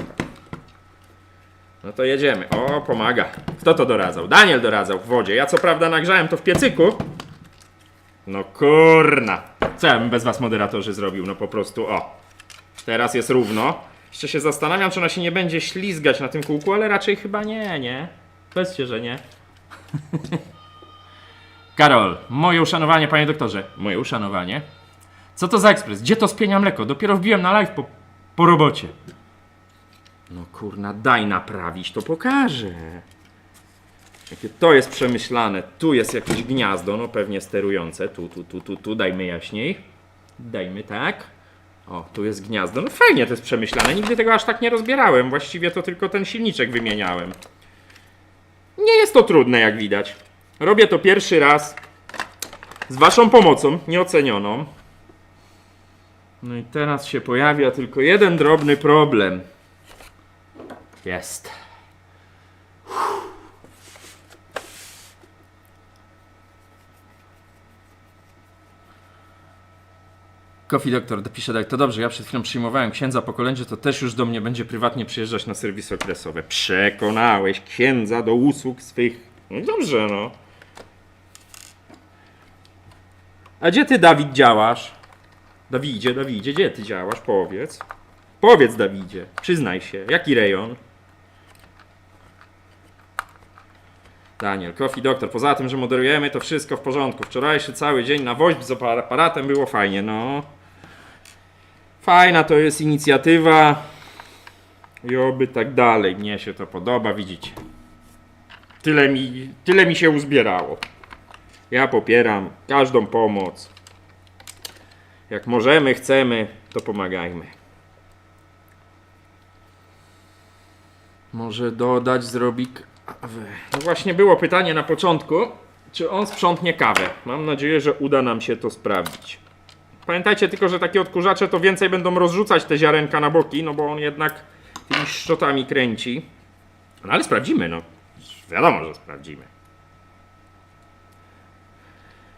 No to jedziemy. O, pomaga. Kto to doradzał? Daniel doradzał w wodzie. Ja co prawda nagrzałem to w piecyku. No kurna. Co ja bym bez was, moderatorzy, zrobił? No po prostu, o. Teraz jest równo. Jeszcze się zastanawiam, czy ona się nie będzie ślizgać na tym kółku, ale raczej chyba nie. Powiedzcie, że nie. Karol, moje uszanowanie, panie doktorze. Moje uszanowanie. Co to za ekspres? Gdzie to spienia mleko? Dopiero wbiłem na live po robocie. No kurna, daj naprawić, to pokażę. Jakie to jest przemyślane. Tu jest jakieś gniazdo, no pewnie sterujące. Tu, dajmy jaśniej. Dajmy tak. O, tu jest gniazdo. No fajnie to jest przemyślane. Nigdy tego aż tak nie rozbierałem. Właściwie to tylko ten silniczek wymieniałem. Nie jest to trudne, jak widać. Robię to pierwszy raz. Z waszą pomocą, nieocenioną. No i teraz się pojawia tylko jeden drobny problem. Jest. Coffee Doctor dopisze tak, to dobrze, ja przed chwilą przyjmowałem księdza po kolędzie, to też już do mnie będzie prywatnie przyjeżdżać na serwisy okresowe. Przekonałeś księdza do usług swych. No dobrze, no. A gdzie ty, Dawid, działasz? Dawidzie, gdzie ty działasz? Powiedz. Powiedz, Dawidzie. Przyznaj się. Jaki rejon? Daniel, Coffee Doctor. Poza tym, że moderujemy, to wszystko w porządku. Wczorajszy cały dzień na woźb z aparatem było fajnie, no. Fajna to jest inicjatywa i oby tak dalej. Mnie się to podoba, widzicie. Tyle mi się uzbierało. Ja popieram każdą pomoc. Jak możemy, chcemy, to pomagajmy. Może dodać, zrobi kawę. No właśnie było pytanie na początku, czy on sprzątnie kawę. Mam nadzieję, że uda nam się to sprawdzić. Pamiętajcie tylko, że takie odkurzacze to więcej będą rozrzucać te ziarenka na boki, no bo on jednak tymi szczotami kręci. No ale sprawdzimy, no. Wiadomo, że sprawdzimy.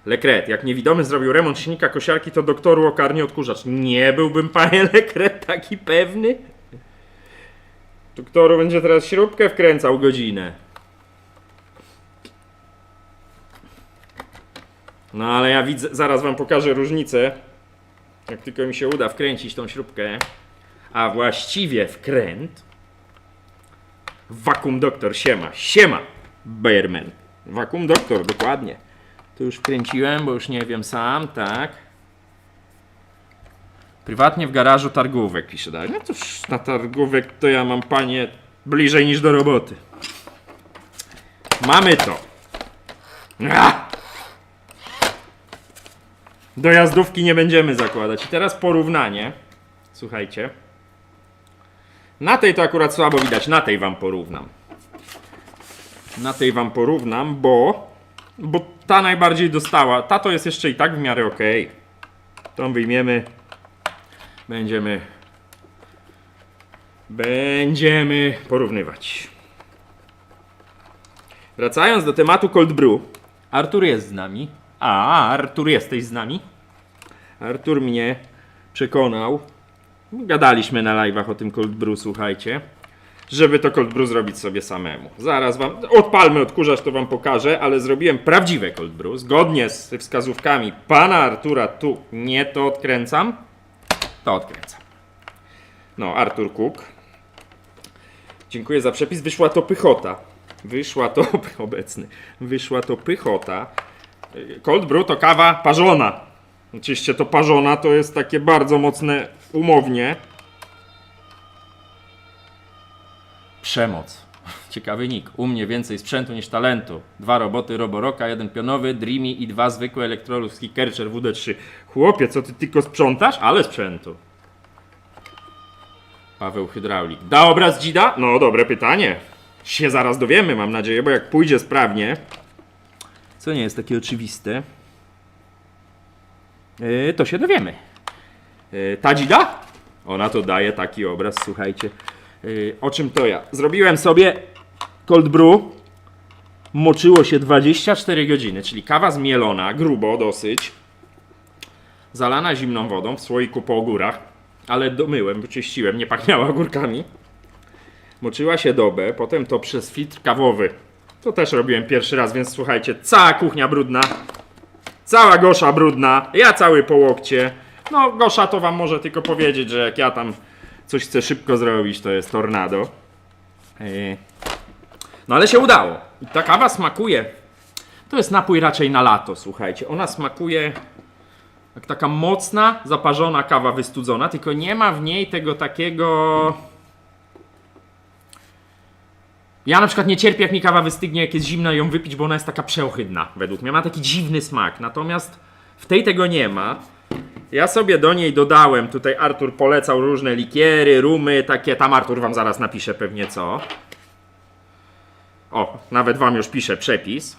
Lekret, jak niewidomy zrobił remont silnika kosiarki, to doktoru okarnie odkurzacz. Nie byłbym, panie Lekret, taki pewny. Doktoru będzie teraz śrubkę wkręcał godzinę. No ale ja widzę, zaraz wam pokażę różnicę. Jak tylko mi się uda wkręcić tą śrubkę, a właściwie wkręt. Vacuum Doktor, siema, Bearman. Vacuum Doktor, dokładnie. Tu już wkręciłem, bo już nie wiem sam, tak. Prywatnie w garażu Targówek, pisze dalej. No cóż, na Targówek to ja mam, panie, bliżej niż do roboty. Mamy to. Dojazdówki nie będziemy zakładać. I teraz porównanie. Słuchajcie. Na tej to akurat słabo widać, na tej wam porównam. Bo ta najbardziej dostała. Ta to jest jeszcze i tak w miarę ok. Tą wyjmiemy. Będziemy porównywać. Wracając do tematu Cold Brew. Artur jest z nami. Artur, jesteś z nami? Artur mnie przekonał. Gadaliśmy na live'ach o tym Cold Brew, słuchajcie. Żeby to Cold Brew zrobić sobie samemu. Zaraz wam odpalmy odkurzacz, to wam pokażę, ale zrobiłem prawdziwe Cold Brew. Zgodnie z wskazówkami pana Artura, tu nie to odkręcam. To odkręcam. No, Artur Cook. Dziękuję za przepis. Wyszła to pychota. Wyszła to pychota. Cold Brew to kawa parzona. Oczywiście to parzona to jest takie bardzo mocne umownie. Przemoc. Ciekawy nick. U mnie więcej sprzętu niż talentu. 2 roboty Roboroka, 1 pionowy, Dreamy i 2 zwykłe elektroluski Kercher WD3. Chłopie, co ty tylko sprzątasz? Ale sprzętu. Paweł Hydraulik. Da obraz dzida? No, dobre pytanie. Się zaraz dowiemy, mam nadzieję, bo jak pójdzie sprawnie, co nie jest takie oczywiste, to się dowiemy. Ta dzida? Ona to daje taki obraz, słuchajcie. O czym to ja? Zrobiłem sobie Cold Brew. Moczyło się 24 godziny, czyli kawa zmielona, grubo dosyć. Zalana zimną wodą w słoiku po ogórach. Ale domyłem, wyczyściłem, nie pachniała ogórkami. Moczyła się dobę, potem to przez filtr kawowy. To też robiłem pierwszy raz, więc słuchajcie, cała kuchnia brudna. Cała Gosza brudna, ja cały po łokcie. No Gosza to wam może tylko powiedzieć, że jak ja tam coś chcę szybko zrobić, to jest tornado. No ale się udało. I ta kawa smakuje. To jest napój raczej na lato, słuchajcie. Ona smakuje jak taka mocna, zaparzona kawa wystudzona, tylko nie ma w niej tego takiego... Ja na przykład nie cierpię, jak mi kawa wystygnie, jak jest zimna, ją wypić, bo ona jest taka przeohydna, według mnie. Ma taki dziwny smak, natomiast w tej tego nie ma. Ja sobie do niej dodałem, tutaj Artur polecał różne likiery, rumy, takie, tam Artur wam zaraz napisze pewnie co. O, nawet wam już piszę przepis.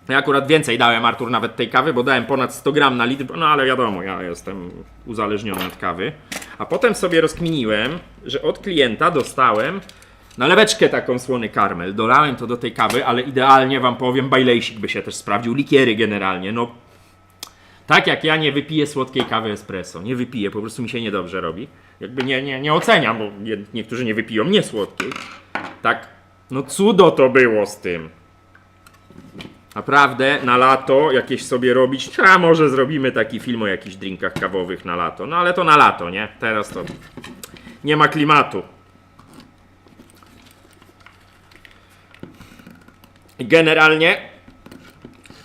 Ja akurat więcej dałem, Artur, nawet tej kawy, bo dałem ponad 100 gram na litr, no ale wiadomo, ja jestem uzależniony od kawy. A potem sobie rozkminiłem, że od klienta dostałem naleweczkę taką słony karmel. Dolałem to do tej kawy, ale idealnie wam powiem, bajlejsik by się też sprawdził, likiery generalnie, no. Tak jak ja nie wypiję słodkiej kawy espresso, nie wypiję, po prostu mi się niedobrze robi. Jakby nie oceniam, bo niektórzy nie wypiją niesłodkiej. Tak, no cudo to było z tym. Naprawdę na lato jakieś sobie robić, a może zrobimy taki film o jakichś drinkach kawowych na lato. No ale to na lato, nie? Teraz to nie ma klimatu. Generalnie,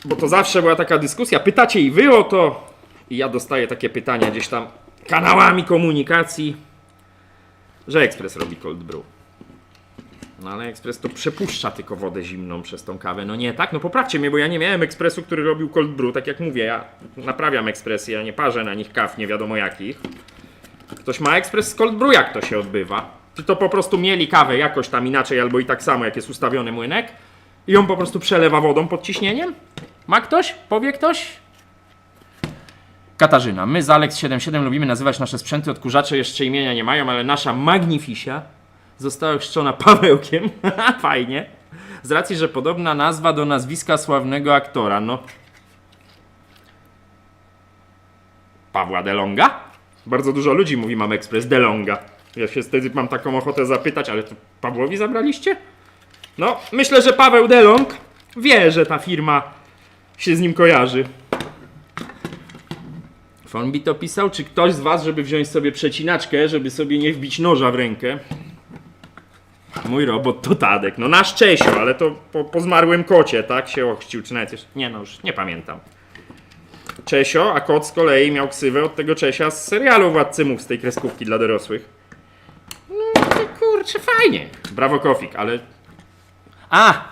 bo to zawsze była taka dyskusja, pytacie i wy o to, i ja dostaję takie pytania gdzieś tam kanałami komunikacji, że ekspres robi cold brew. No ale ekspres to przepuszcza tylko wodę zimną przez tą kawę. No nie tak? No poprawcie mnie, bo ja nie miałem ekspresu, który robił cold brew. Tak jak mówię, ja naprawiam ekspresy, ja nie parzę na nich kaw nie wiadomo jakich. Ktoś ma ekspres z cold brew, jak to się odbywa? Czy to po prostu mieli kawę jakoś tam inaczej, albo i tak samo, jak jest ustawiony młynek i ją po prostu przelewa wodą pod ciśnieniem? Ma ktoś? Powie ktoś? Katarzyna, my z Alex77 lubimy nazywać nasze sprzęty odkurzacze, jeszcze imienia nie mają, ale nasza Magnifisia została chrzczona Pawełkiem. Fajnie. Z racji, że podobna nazwa do nazwiska sławnego aktora, no. Pawła DeLonga? Bardzo dużo ludzi mówi mam ekspres DeLonga. Ja się wtedy mam taką ochotę zapytać, ale to Pawłowi zabraliście? No, myślę, że Paweł DeLong wie, że ta firma się z nim kojarzy. Fonbit opisał, czy ktoś z was, żeby wziąć sobie przecinaczkę, żeby sobie nie wbić noża w rękę. Mój robot to Tadek. No nasz Czesio, ale to po zmarłym kocie, tak? Się ochrzcił, czy nawet jeszcze... Nie no, już nie pamiętam. Czesio, a kot z kolei miał ksywę od tego Czesia z serialu Władcy Much, z tej kreskówki dla dorosłych. No to kurczę, fajnie. Brawo Kofik, ale...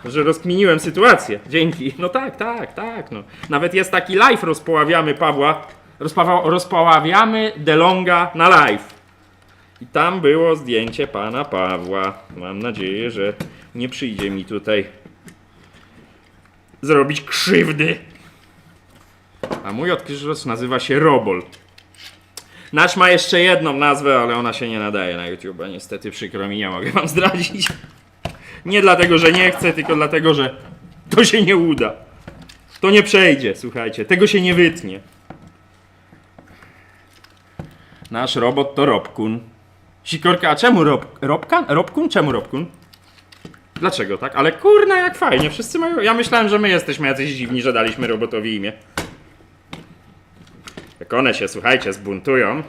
że rozkminiłem sytuację. Dzięki. No tak, no. Nawet jest taki live, rozpoławiamy Pawła. Rozpoławiamy DeLonga na live. I tam było zdjęcie pana Pawła. Mam nadzieję, że nie przyjdzie mi tutaj zrobić krzywdy. A mój odkurzacz nazywa się Robol. Nasz ma jeszcze jedną nazwę, ale ona się nie nadaje na YouTube. Niestety przykro mi, nie mogę wam zdradzić. Nie dlatego, że nie chcę, tylko dlatego, że to się nie uda. To nie przejdzie, słuchajcie. Tego się nie wytnie. Nasz robot to Robkun. Sikorka, a czemu Robkan? Robkun? Czemu Robkun? Dlaczego tak? Ale kurna, jak fajnie. Wszyscy mają... Ja myślałem, że my jesteśmy jacyś dziwni, że daliśmy robotowi imię. Jak one się, słuchajcie, zbuntują.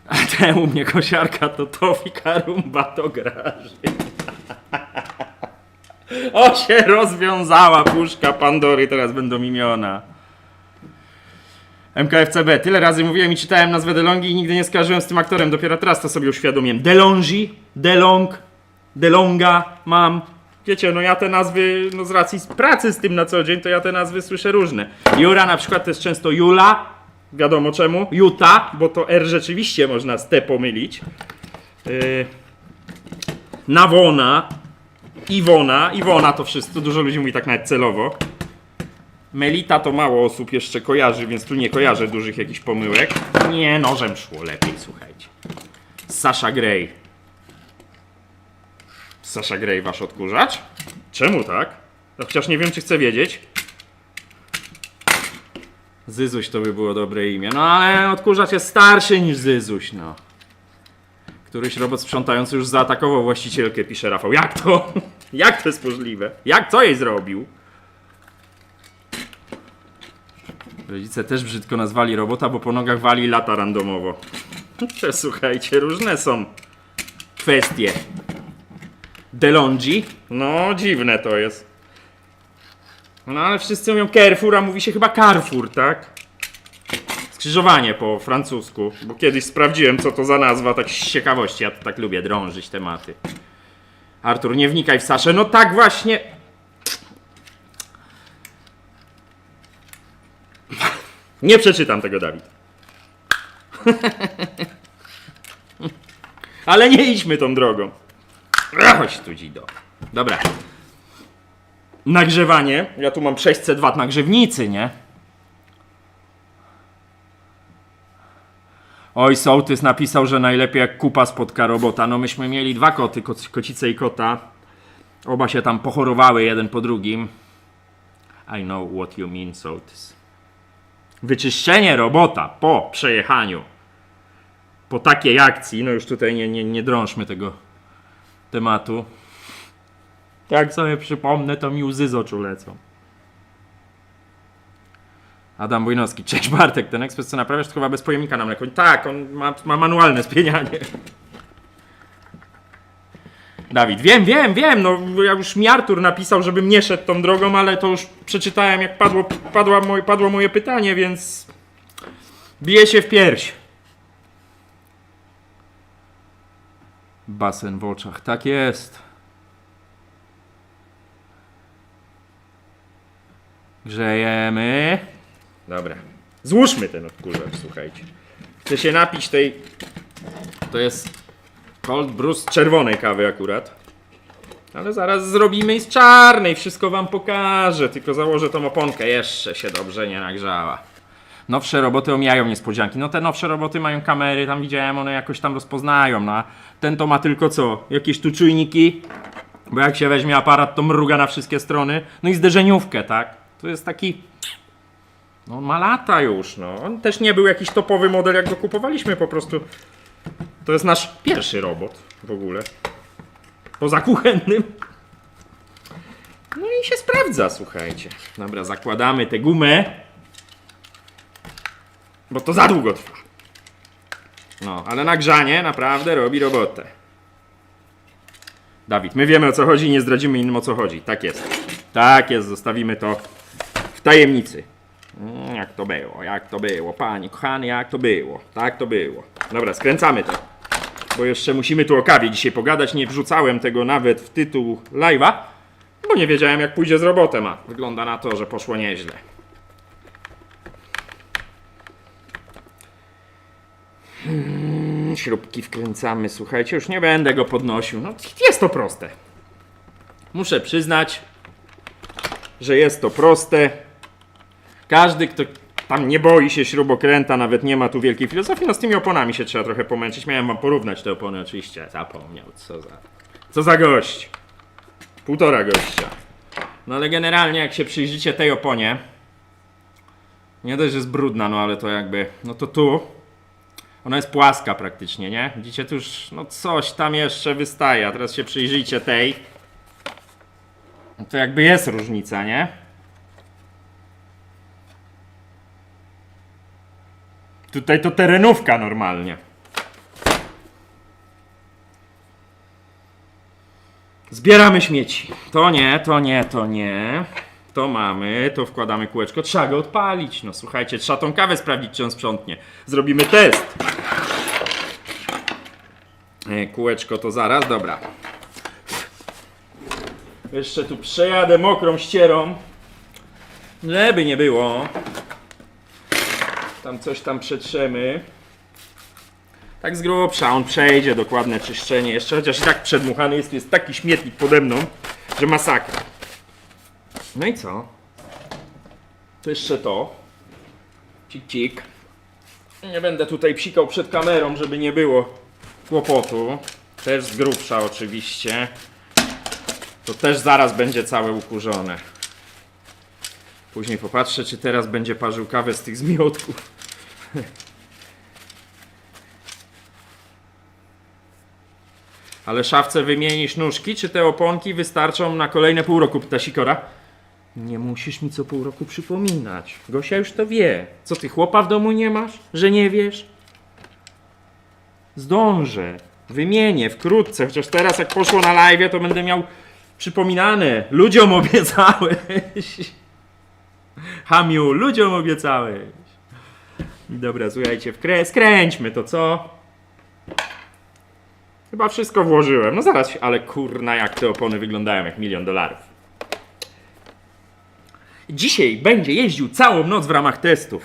A te u mnie kosiarka to Tofika, Rumba to Graży. O, się rozwiązała puszka Pandory, teraz będą imiona. MKFCB. Tyle razy mówiłem i czytałem nazwę DeLongi i nigdy nie skojarzyłem z tym aktorem. Dopiero teraz to sobie uświadomiłem. DeLongi, DeLong, DeLonga mam. Wiecie, no ja te nazwy, no z racji pracy z tym na co dzień, to ja te nazwy słyszę różne. Jura na przykład to jest często Jula. Wiadomo czemu. Juta, bo to R rzeczywiście można z T pomylić. Nawona. Iwona to wszystko. Dużo ludzi mówi tak nawet celowo. Melita to mało osób jeszcze kojarzy, więc tu nie kojarzę dużych jakichś pomyłek. Nie, nożem szło lepiej, słuchajcie. Sasha Grey. Sasha Grey, wasz odkurzacz? Czemu tak? No, chociaż nie wiem, czy chcę wiedzieć. Zyzuś to by było dobre imię. No ale odkurzacz jest starszy niż Zyzuś, no. Któryś robot sprzątający już zaatakował właścicielkę, pisze Rafał. Jak to? Jak to jest możliwe? Co jej zrobił? Rodzice też brzydko nazwali robota, bo po nogach wali lata randomowo. Słuchajcie, różne są kwestie. DeLonghi? No, dziwne to jest. No ale wszyscy mówią Carrefour, a mówi się chyba Carrefour, tak? Skrzyżowanie po francusku, bo kiedyś sprawdziłem, co to za nazwa, tak z ciekawości, ja to tak lubię drążyć tematy. Artur, nie wnikaj w Saszę, no tak właśnie... Nie przeczytam tego, Dawid. Ale nie idźmy tą drogą. Chodź tu, Dzido. Dobra. Nagrzewanie. Ja tu mam 600 W nagrzewnicy, nie? Oj, Sołtys napisał, że najlepiej jak kupa spotka robota. No myśmy mieli 2 koty, kocicę i kota. Oba się tam pochorowały jeden po drugim. I know what you mean, Sołtys. Wyczyszczenie robota po przejechaniu. Po takiej akcji, no już tutaj nie drążmy tego tematu. Jak sobie przypomnę, to mi łzy z oczu lecą. Adam Bujnowski. Cześć Bartek, ten ekspres co naprawiasz to chyba bez pojemnika na mleko. Tak, on ma manualne spienianie. Dawid, wiem, no ja już mi Artur napisał, żebym nie szedł tą drogą, ale to już przeczytałem jak padło moje pytanie, więc Bije się w pierś. Basen w oczach, tak jest. Grzejemy. Dobra. Złóżmy ten odkurzacz, słuchajcie. Chcę się napić tej... To jest cold brew z czerwonej kawy akurat. Ale zaraz zrobimy i z czarnej. Wszystko wam pokażę. Tylko założę tą oponkę. Jeszcze się dobrze nie nagrzała. Nowsze roboty omijają niespodzianki. No te nowsze roboty mają kamery. Tam widziałem, one jakoś tam rozpoznają. No a ten to ma tylko co? Jakieś tu czujniki. Bo jak się weźmie aparat, to mruga na wszystkie strony. No i zderzeniówkę, tak? To jest taki... No on ma lata już, no. On też nie był jakiś topowy model, jak go kupowaliśmy po prostu. To jest nasz pierwszy robot w ogóle. Poza kuchennym. No i się sprawdza, słuchajcie. Dobra, zakładamy tę gumę. Bo to za długo trwa. No, ale nagrzanie naprawdę robi robotę. Dawid, my wiemy o co chodzi, nie zdradzimy innym o co chodzi. Tak jest. Tak jest, zostawimy to w tajemnicy. Jak to było, panie kochany, jak to było. Tak to było. Dobra, skręcamy to. Bo jeszcze musimy tu o kawie dzisiaj pogadać. Nie wrzucałem tego nawet w tytuł live'a, bo nie wiedziałem jak pójdzie z robotem, a wygląda na to, że poszło nieźle. Śrubki wkręcamy, słuchajcie, już nie będę go podnosił. No, jest to proste. Muszę przyznać, że jest to proste. Każdy, kto tam nie boi się śrubokręta, nawet nie ma tu wielkiej filozofii, no z tymi oponami się trzeba trochę pomęczyć. Miałem wam porównać te opony, oczywiście zapomniał, co za gość. 1,5 gościa. No ale generalnie jak się przyjrzycie tej oponie, nie dość, że jest brudna, no ale to jakby, no to tu ona jest płaska praktycznie, nie? Widzicie, tu już, no coś tam jeszcze wystaje, a teraz się przyjrzyjcie tej. No to jakby jest różnica, nie? Tutaj to terenówka normalnie. Zbieramy śmieci. To nie, to nie, to nie. To mamy, to wkładamy kółeczko. Trzeba go odpalić. No słuchajcie, trzeba tą kawę sprawdzić, czy on sprzątnie. Zrobimy test. Kółeczko to zaraz, dobra. Jeszcze tu przejadę mokrą ścierą. Żeby nie było. Tam coś tam przetrzemy. Tak z grubsza, on przejdzie, dokładne czyszczenie jeszcze, chociaż i tak przedmuchany jest, tu jest taki śmietnik pode mną, że masakra. No i co? To jeszcze to. Cik, cik. Nie będę tutaj psikał przed kamerą, żeby nie było kłopotu. Też z grubsza oczywiście. To też zaraz będzie całe ukurzone. Później popatrzę, czy teraz będzie parzył kawę z tych zmiotków. Ale szafce wymienisz nóżki, czy te oponki wystarczą na kolejne pół roku, pyta Sikora. Nie musisz mi co pół roku przypominać. Gosia już to wie. Co ty, chłopa w domu nie masz? Że nie wiesz? Zdążę. Wymienię wkrótce. Chociaż teraz jak poszło na live, to będę miał przypominane. Ludziom obiecałeś. Hamiu, ludziom obiecałeś. Dobra, słuchajcie, skręćmy to, co? Chyba wszystko włożyłem. No zaraz, ale kurna, jak te opony wyglądają jak $1 000 000. Dzisiaj będzie jeździł całą noc w ramach testów.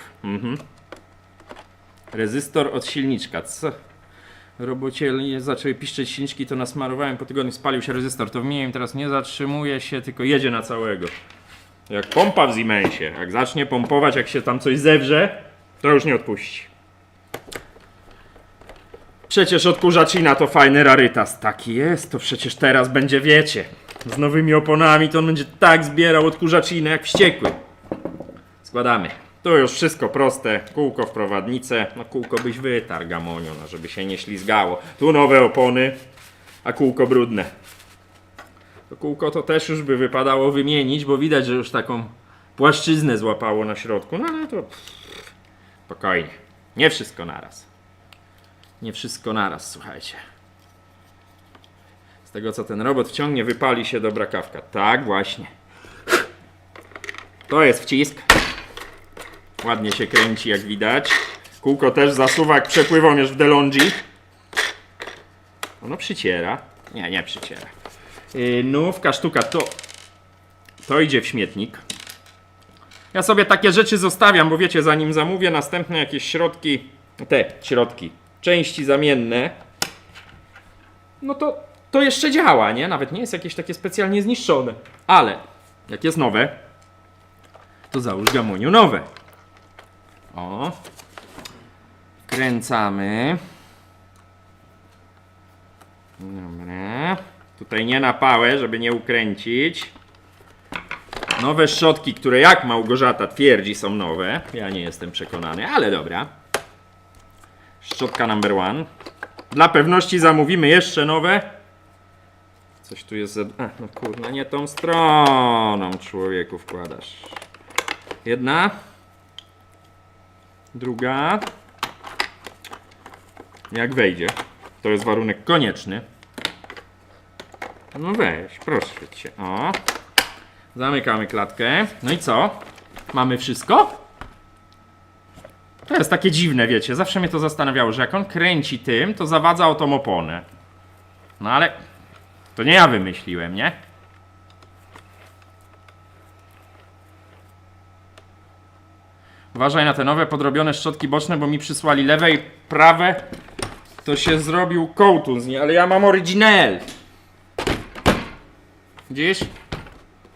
Rezystor od silniczka. Co? Robocie zaczęły piszczeć silniczki, to nasmarowałem, po tygodniu spalił się rezystor. To wymieniłem, teraz nie zatrzymuje się, tylko jedzie na całego. Jak pompa w Siemensie. Jak zacznie pompować, jak się tam coś zewrze, to już nie odpuści. Przecież odkurzaczyna to fajny rarytas. Taki jest, to przecież teraz będzie, wiecie, z nowymi oponami to on będzie tak zbierał odkurzaczinę jak wściekły. Składamy. Tu już wszystko proste. Kółko w prowadnicę. No kółko byś wytarł, gamoniu, no żeby się nie ślizgało. Tu nowe opony, a kółko brudne. To kółko to też już by wypadało wymienić, bo widać, że już taką płaszczyznę złapało na środku. No ale to spokojnie. Nie wszystko naraz. Nie wszystko naraz, słuchajcie. Z tego co ten robot wciągnie, wypali się dobra kawka. Tak, właśnie. To jest wcisk. Ładnie się kręci, jak widać. Kółko też zasuwa jak przepływomierz w DeLonghi. Ono przyciera. Nie przyciera. Nówka sztuka to idzie w śmietnik. Ja sobie takie rzeczy zostawiam, bo wiecie, zanim zamówię następne jakieś środki, części zamienne, no to jeszcze działa, nie? Nawet nie jest jakieś takie specjalnie zniszczone. Ale jak jest nowe, to załóż, Gamoniu, nowe. O. Kręcamy. Dobra. Tutaj nie na pałę, żeby nie ukręcić. Nowe szczotki, które jak Małgorzata twierdzi są nowe. Ja nie jestem przekonany, ale dobra. Szczotka number one. Dla pewności zamówimy jeszcze nowe. Coś tu jest... no kurna, nie tą stroną, człowieku, wkładasz. Jedna. Druga. Jak wejdzie. To jest warunek konieczny. No weź, proszę cię. O. Zamykamy klatkę. No i co? Mamy wszystko? To jest takie dziwne, wiecie. Zawsze mnie to zastanawiało, że jak on kręci tym, to zawadza o tą oponę. No ale to nie ja wymyśliłem, nie? Uważaj na te nowe podrobione szczotki boczne, bo mi przysłali lewe i prawe. To się zrobił kołtun z niej, ale ja mam oryginal. Widzisz?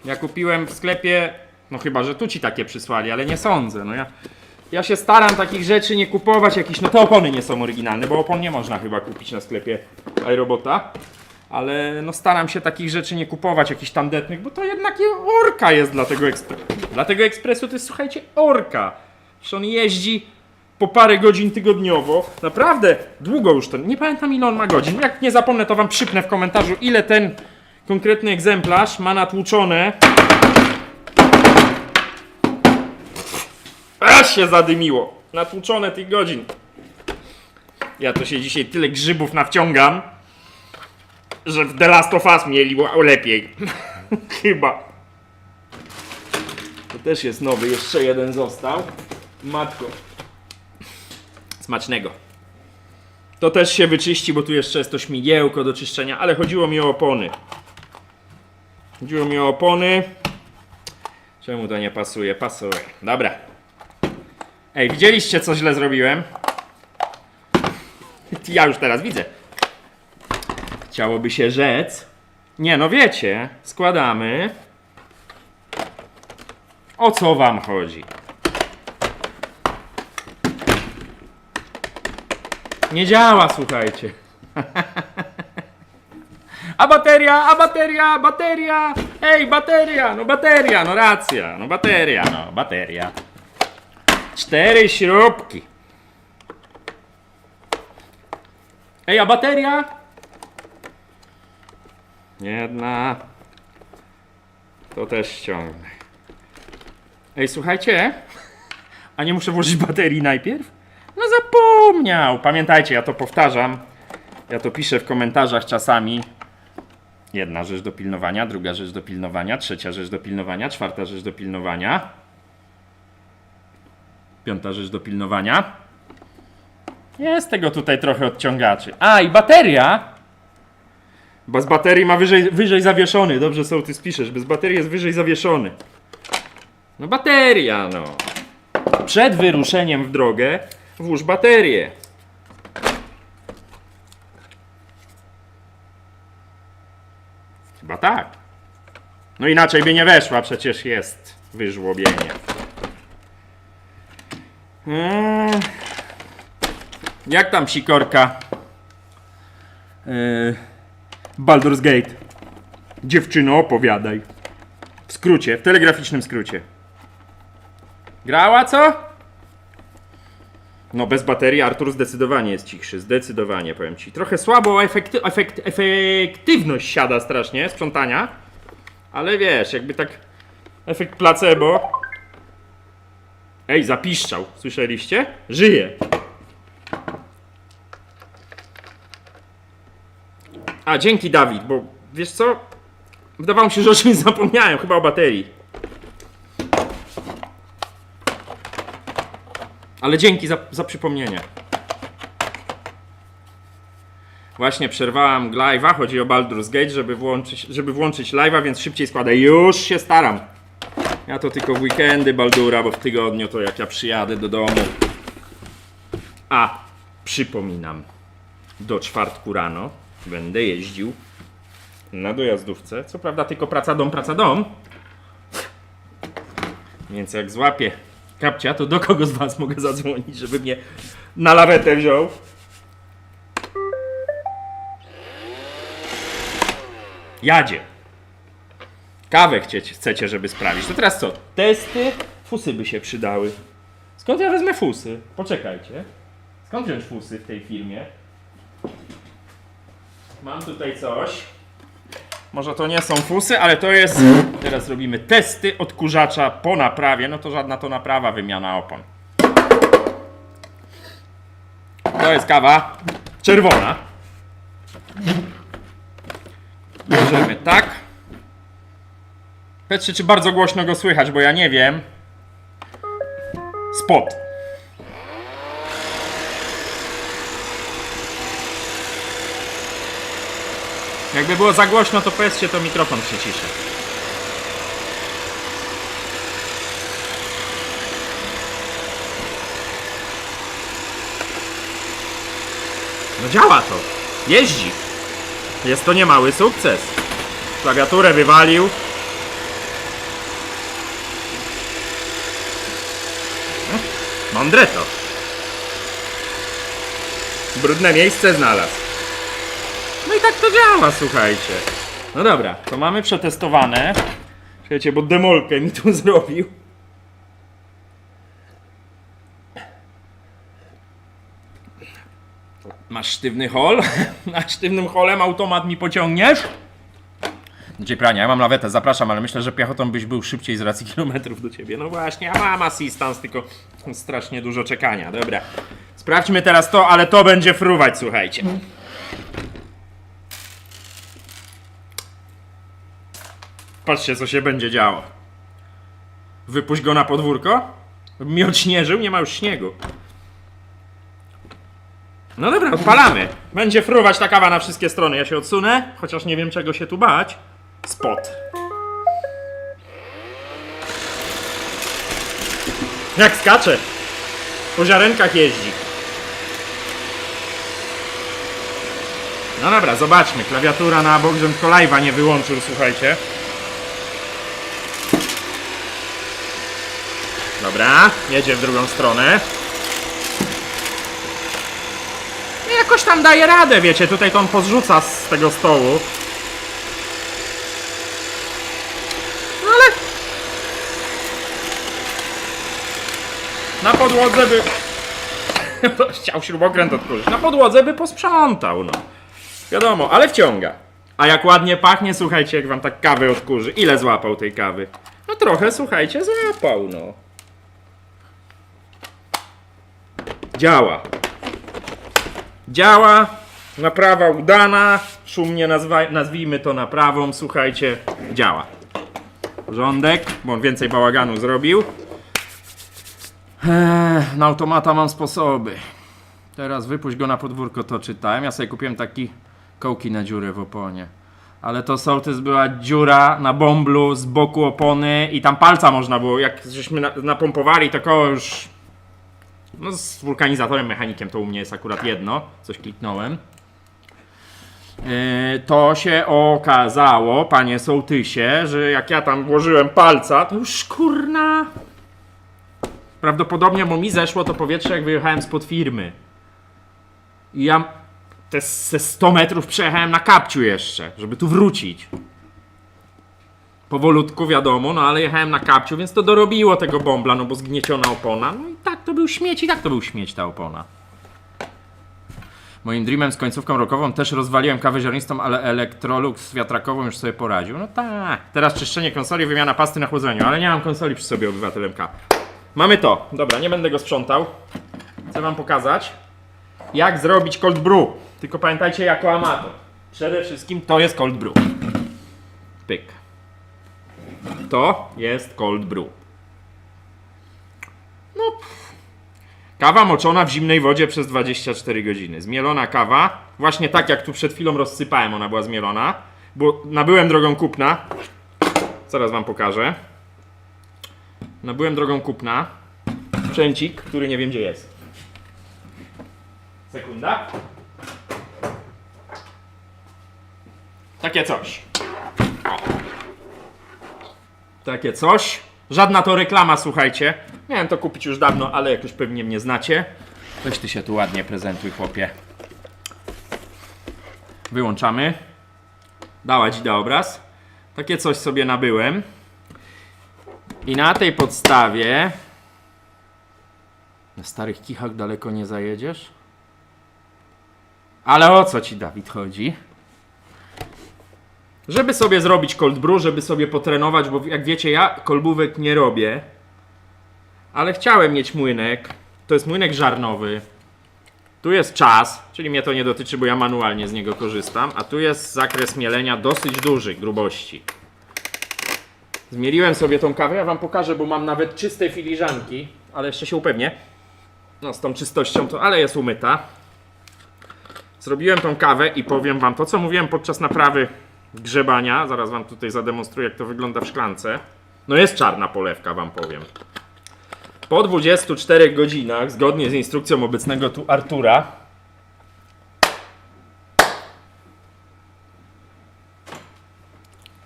Ja kupiłem w sklepie, no chyba, że tu ci takie przysłali, ale nie sądzę. No ja się staram takich rzeczy nie kupować, jakieś, no te opony nie są oryginalne, bo opon nie można chyba kupić na sklepie iRobota. Ale no staram się takich rzeczy nie kupować, jakichś tandetnych, bo to jednak orka jest dla tego ekspresu. Dla tego ekspresu to jest, słuchajcie, orka. Że on jeździ po parę godzin tygodniowo. Naprawdę długo już to, nie pamiętam ile on ma godzin. Jak nie zapomnę, to wam przypnę w komentarzu, ile ten konkretny egzemplarz ma natłuczone. Aż się zadymiło. Natłuczone tych godzin. Ja to się dzisiaj tyle grzybów nawciągam, że w The Last of Us mieli lepiej. Chyba. To też jest nowy, jeszcze jeden został. Matko. Smacznego. To też się wyczyści, bo tu jeszcze jest to śmigiełko do czyszczenia, ale chodziło mi o opony. Chodziło mi o opony. Czemu to nie pasuje? Pasuje. Dobra. Ej, widzieliście, co źle zrobiłem? Ja już teraz widzę. Chciałoby się rzec. Nie, no wiecie. Składamy. O co wam chodzi? Nie działa, słuchajcie. A bateria, a bateria, bateria! Ej, bateria, no racja, no bateria. 4 śrubki. Ej, a bateria? Jedna. To też ściągnę. Ej, słuchajcie. A nie muszę włożyć baterii najpierw? No zapomniał. Pamiętajcie, ja to powtarzam. Ja to piszę w komentarzach czasami. Jedna rzecz do pilnowania, druga rzecz do pilnowania, trzecia rzecz do pilnowania, czwarta rzecz do pilnowania. Piąta rzecz do pilnowania. Jest tego tutaj trochę odciągaczy. A, i bateria. Bez baterii ma wyżej zawieszony. Dobrze, sołtys piszesz. Bez baterii jest wyżej zawieszony. No bateria, no. Przed wyruszeniem w drogę włóż baterię. Chyba tak. No inaczej by nie weszła, przecież jest wyżłobienie. Jak tam sikorka? Baldur's Gate. Dziewczyno, opowiadaj. W skrócie, w telegraficznym skrócie. Grała co? No bez baterii Artur zdecydowanie jest cichszy. Zdecydowanie, powiem ci. Trochę słabo efektywność siada strasznie sprzątania. Ale wiesz, jakby tak efekt placebo. Ej, zapiszczał. Słyszeliście? Żyje. A, dzięki Dawid, bo wiesz co? Wydawało mi się, że o czymś zapomniałem. Chyba o baterii. Ale dzięki za przypomnienie. Właśnie przerwałam live'a, chodzi o Baldur's Gate, żeby włączyć live'a, więc szybciej składaj. Już się staram. Ja to tylko w weekendy Baldura, bo w tygodniu to jak ja przyjadę do domu. A, przypominam, do czwartku rano będę jeździł na dojazdówce. Co prawda tylko praca dom. Więc jak złapię kapcia, to do kogo z was mogę zadzwonić, żeby mnie na lawetę wziął? Jadzie. Kawę chcecie, żeby sprawić. To teraz co? Testy? Fusy by się przydały. Skąd ja wezmę fusy? Poczekajcie. Skąd wziąć fusy w tej firmie? Mam tutaj coś. Może to nie są fusy, ale to jest... Teraz robimy testy odkurzacza po naprawie. No to żadna to naprawa, wymiana opon. To jest kawa czerwona. Bierzemy tak. Patrzcie, czy bardzo głośno go słychać, bo ja nie wiem. Spot. Jakby było za głośno, to powiedzcie, to mikrofon przyciszę. No działa to. Jeździ. Jest to niemały sukces. Klawiaturę wywalił. Mądre to. Brudne miejsce znalazł. No i tak to działa, słuchajcie. No dobra, to mamy przetestowane. Słuchajcie, bo demolkę mi tu zrobił. Masz sztywny hol? Na sztywnym holem automat mi pociągniesz? Gdzie prania? Ja mam lawetę, zapraszam, ale myślę, że piechotą byś był szybciej z racji kilometrów do ciebie. No właśnie, a mam assistance, tylko strasznie dużo czekania. Dobra. Sprawdźmy teraz to, ale to będzie fruwać, słuchajcie. Patrzcie, co się będzie działo. Wypuść go na podwórko? Mi odśnieżył, nie ma już śniegu. No dobra, odpalamy. Będzie fruwać ta kawa na wszystkie strony. Ja się odsunę, chociaż nie wiem, czego się tu bać. Spot. Jak skacze. Po ziarenkach jeździ. No dobra, zobaczmy. Klawiatura na bok, żebym tylko live'a nie wyłączył, słuchajcie. Dobra, jedzie w drugą stronę. I jakoś tam daje radę, wiecie, tutaj to on pozrzuca z tego stołu. No ale... Na podłodze by... Chciał śrubokręt odkurzyć. Na podłodze by posprzątał, no. Wiadomo, ale wciąga. A jak ładnie pachnie, słuchajcie, jak wam tak kawę odkurzy. Ile złapał tej kawy? No trochę, słuchajcie, złapał, no. Działa. Działa. Naprawa udana. Szumnie nazwijmy to naprawą. Słuchajcie, działa. Porządek, bo on więcej bałaganu zrobił. Na automata mam sposoby. Teraz wypuść go na podwórko, to czytałem. Ja sobie kupiłem taki kołki na dziurę w oponie. Ale to sołtys była dziura na bąblu z boku opony i tam palca można było. Jak żeśmy napompowali, to koło już... No z wulkanizatorem mechanikiem to u mnie jest akurat jedno. Coś kliknąłem. To się okazało, panie sołtysie, że jak ja tam włożyłem palca, to już kurna... Prawdopodobnie, bo mi zeszło to powietrze, jak wyjechałem spod firmy. I ja te 100 metrów przejechałem na kapciu jeszcze, żeby tu wrócić. Powolutku, wiadomo, no ale jechałem na kapciu, więc to dorobiło tego bąbla, no bo zgnieciona opona. No i tak to był śmieć, i tak to był śmieć ta opona. Moim dreamem z końcówką rokową też rozwaliłem kawę ziarnistą, ale Electrolux z wiatrakową już sobie poradził. No tak, teraz czyszczenie konsoli, wymiana pasty na chłodzeniu, ale nie mam konsoli przy sobie, obywatelem K. Mamy to. Dobra, nie będę go sprzątał. Chcę wam pokazać, jak zrobić cold brew. Tylko pamiętajcie, jako amator. Przede wszystkim to jest cold brew. Pyk. To jest cold brew. No. Kawa moczona w zimnej wodzie przez 24 godziny. Zmielona kawa, właśnie tak jak tu przed chwilą rozsypałem, ona była zmielona. Bo nabyłem drogą kupna. Zaraz wam pokażę. Nabyłem drogą kupna sprzęcik, który nie wiem gdzie jest. Sekunda. Takie coś. O. Takie coś. Żadna to reklama, słuchajcie. Miałem to kupić już dawno, ale jak już pewnie mnie znacie. Weź ty się tu ładnie prezentuj, chłopie. Wyłączamy. Dała dzida obraz. Takie coś sobie nabyłem. I na tej podstawie... Na starych kichach daleko nie zajedziesz? Ale o co ci, Dawid, chodzi? Żeby sobie zrobić cold brew, żeby sobie potrenować, bo jak wiecie, ja kolbówek nie robię. Ale chciałem mieć młynek. To jest młynek żarnowy. Tu jest czas, czyli mnie to nie dotyczy, bo ja manualnie z niego korzystam. A tu jest zakres mielenia dosyć duży, grubości. Zmieliłem sobie tą kawę, ja wam pokażę, bo mam nawet czyste filiżanki. Ale jeszcze się upewnię. No z tą czystością to, ale jest umyta. Zrobiłem tą kawę i powiem wam to, co mówiłem podczas naprawy grzebania. Zaraz wam tutaj zademonstruję, jak to wygląda w szklance. No jest czarna polewka, wam powiem. Po 24 godzinach, zgodnie z instrukcją obecnego tu Artura,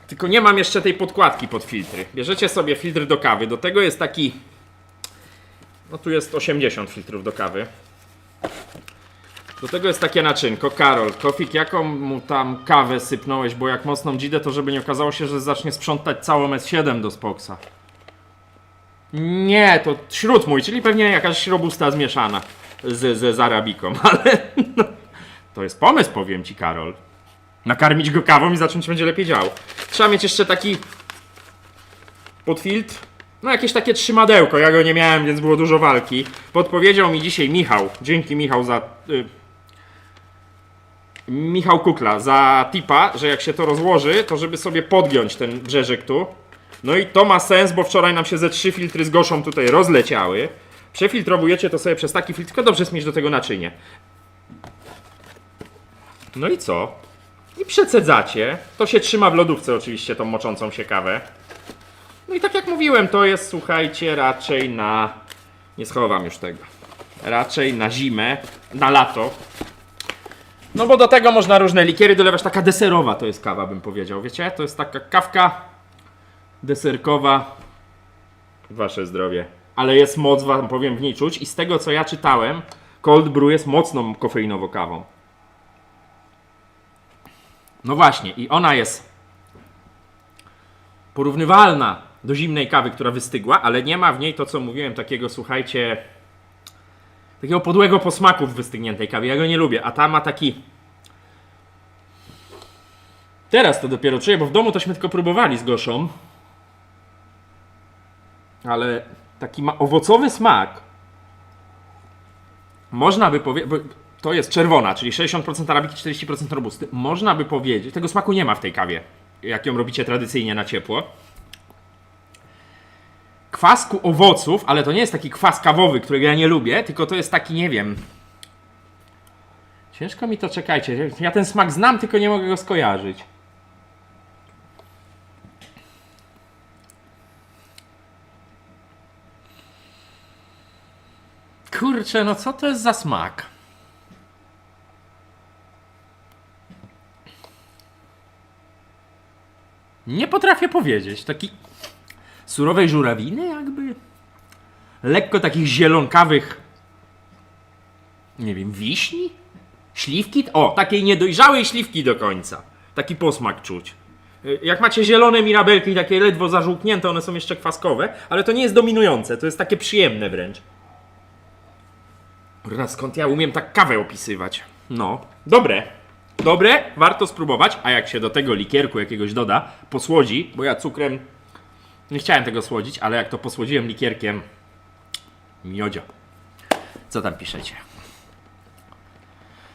tylko nie mam jeszcze tej podkładki pod filtry. Bierzecie sobie filtr do kawy, do tego jest taki... No tu jest 80 filtrów do kawy. Do tego jest takie naczynko. Karol, Kofik, jaką mu tam kawę sypnąłeś, bo jak mocną dzidę, to żeby nie okazało się, że zacznie sprzątać całą S7 do Spoxa. Nie, to śród mój, czyli pewnie jakaś robusta zmieszana z arabiką, ale no, to jest pomysł, powiem ci, Karol. Nakarmić go kawą i zacząć będzie lepiej działał. Trzeba mieć jeszcze taki podfiltr, no jakieś takie trzymadełko, ja go nie miałem, więc było dużo walki. Podpowiedział mi dzisiaj Michał, dzięki Michał za... Michał Kukla za tipa, że jak się to rozłoży, to żeby sobie podgiąć ten brzeżek tu. No i to ma sens, bo wczoraj nam się ze 3 filtry z Goszą tutaj rozleciały. Przefiltrowujecie to sobie przez taki filtr, tylko dobrze jest mieć do tego naczynie. No i co? I przecedzacie. To się trzyma w lodówce oczywiście, tą moczącą się kawę. No i tak jak mówiłem, to jest, słuchajcie, raczej na... Nie schowam już tego. Raczej na zimę, na lato. No bo do tego można różne likiery dolewać, taka deserowa to jest kawa, bym powiedział, wiecie? To jest taka kawka deserkowa. Wasze zdrowie. Ale jest moc, wam powiem, w niej czuć i z tego co ja czytałem, cold brew jest mocną kofeinowo kawą. No właśnie, i ona jest porównywalna do zimnej kawy, która wystygła, ale nie ma w niej to co mówiłem, takiego, słuchajcie, takiego podłego posmaku w wystygniętej kawie. Ja go nie lubię, a ta ma taki... Teraz to dopiero czuję, bo w domu tośmy tylko próbowali z Goszą. Ale taki ma owocowy smak. Można by powiedzieć, bo to jest czerwona, czyli 60% arabiki, 40% robusty. Można by powiedzieć, tego smaku nie ma w tej kawie, jak ją robicie tradycyjnie na ciepło. Kwasku owoców, ale to nie jest taki kwas kawowy, którego ja nie lubię, tylko to jest taki, nie wiem... Ciężko mi to, czekajcie, ja ten smak znam, tylko nie mogę go skojarzyć. Kurczę, no co to jest za smak? Nie potrafię powiedzieć. Taki surowej żurawiny jakby? Lekko takich zielonkawych, nie wiem, wiśni? Śliwki? O, takiej niedojrzałej śliwki do końca. Taki posmak czuć. Jak macie zielone mirabelki, takie ledwo zażółknięte, one są jeszcze kwaskowe, ale to nie jest dominujące, to jest takie przyjemne wręcz. Skąd ja umiem tak kawę opisywać? No, dobre. Dobre, warto spróbować, a jak się do tego likierku jakiegoś doda, posłodzi, bo ja cukrem nie chciałem tego słodzić, ale jak to posłodziłem likierkiem, miodzio. Co tam piszecie?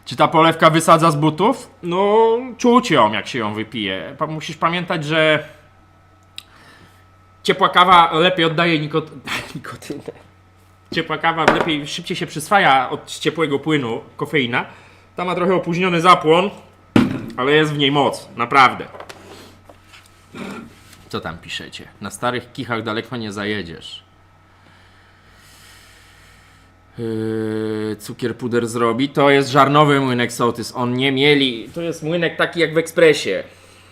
Czy ta polewka wysadza z butów? No, czuć ją, jak się ją wypije. Musisz pamiętać, że ciepła kawa lepiej oddaje nikotynę. ciepła kawa lepiej, szybciej się przyswaja od ciepłego płynu kofeina. Ta ma trochę opóźniony zapłon, ale jest w niej moc, naprawdę. Co tam piszecie? Na starych kichach daleko nie zajedziesz. Cukier puder zrobi. To jest żarnowy młynek sołtys. On nie mieli. To jest młynek taki jak w ekspresie.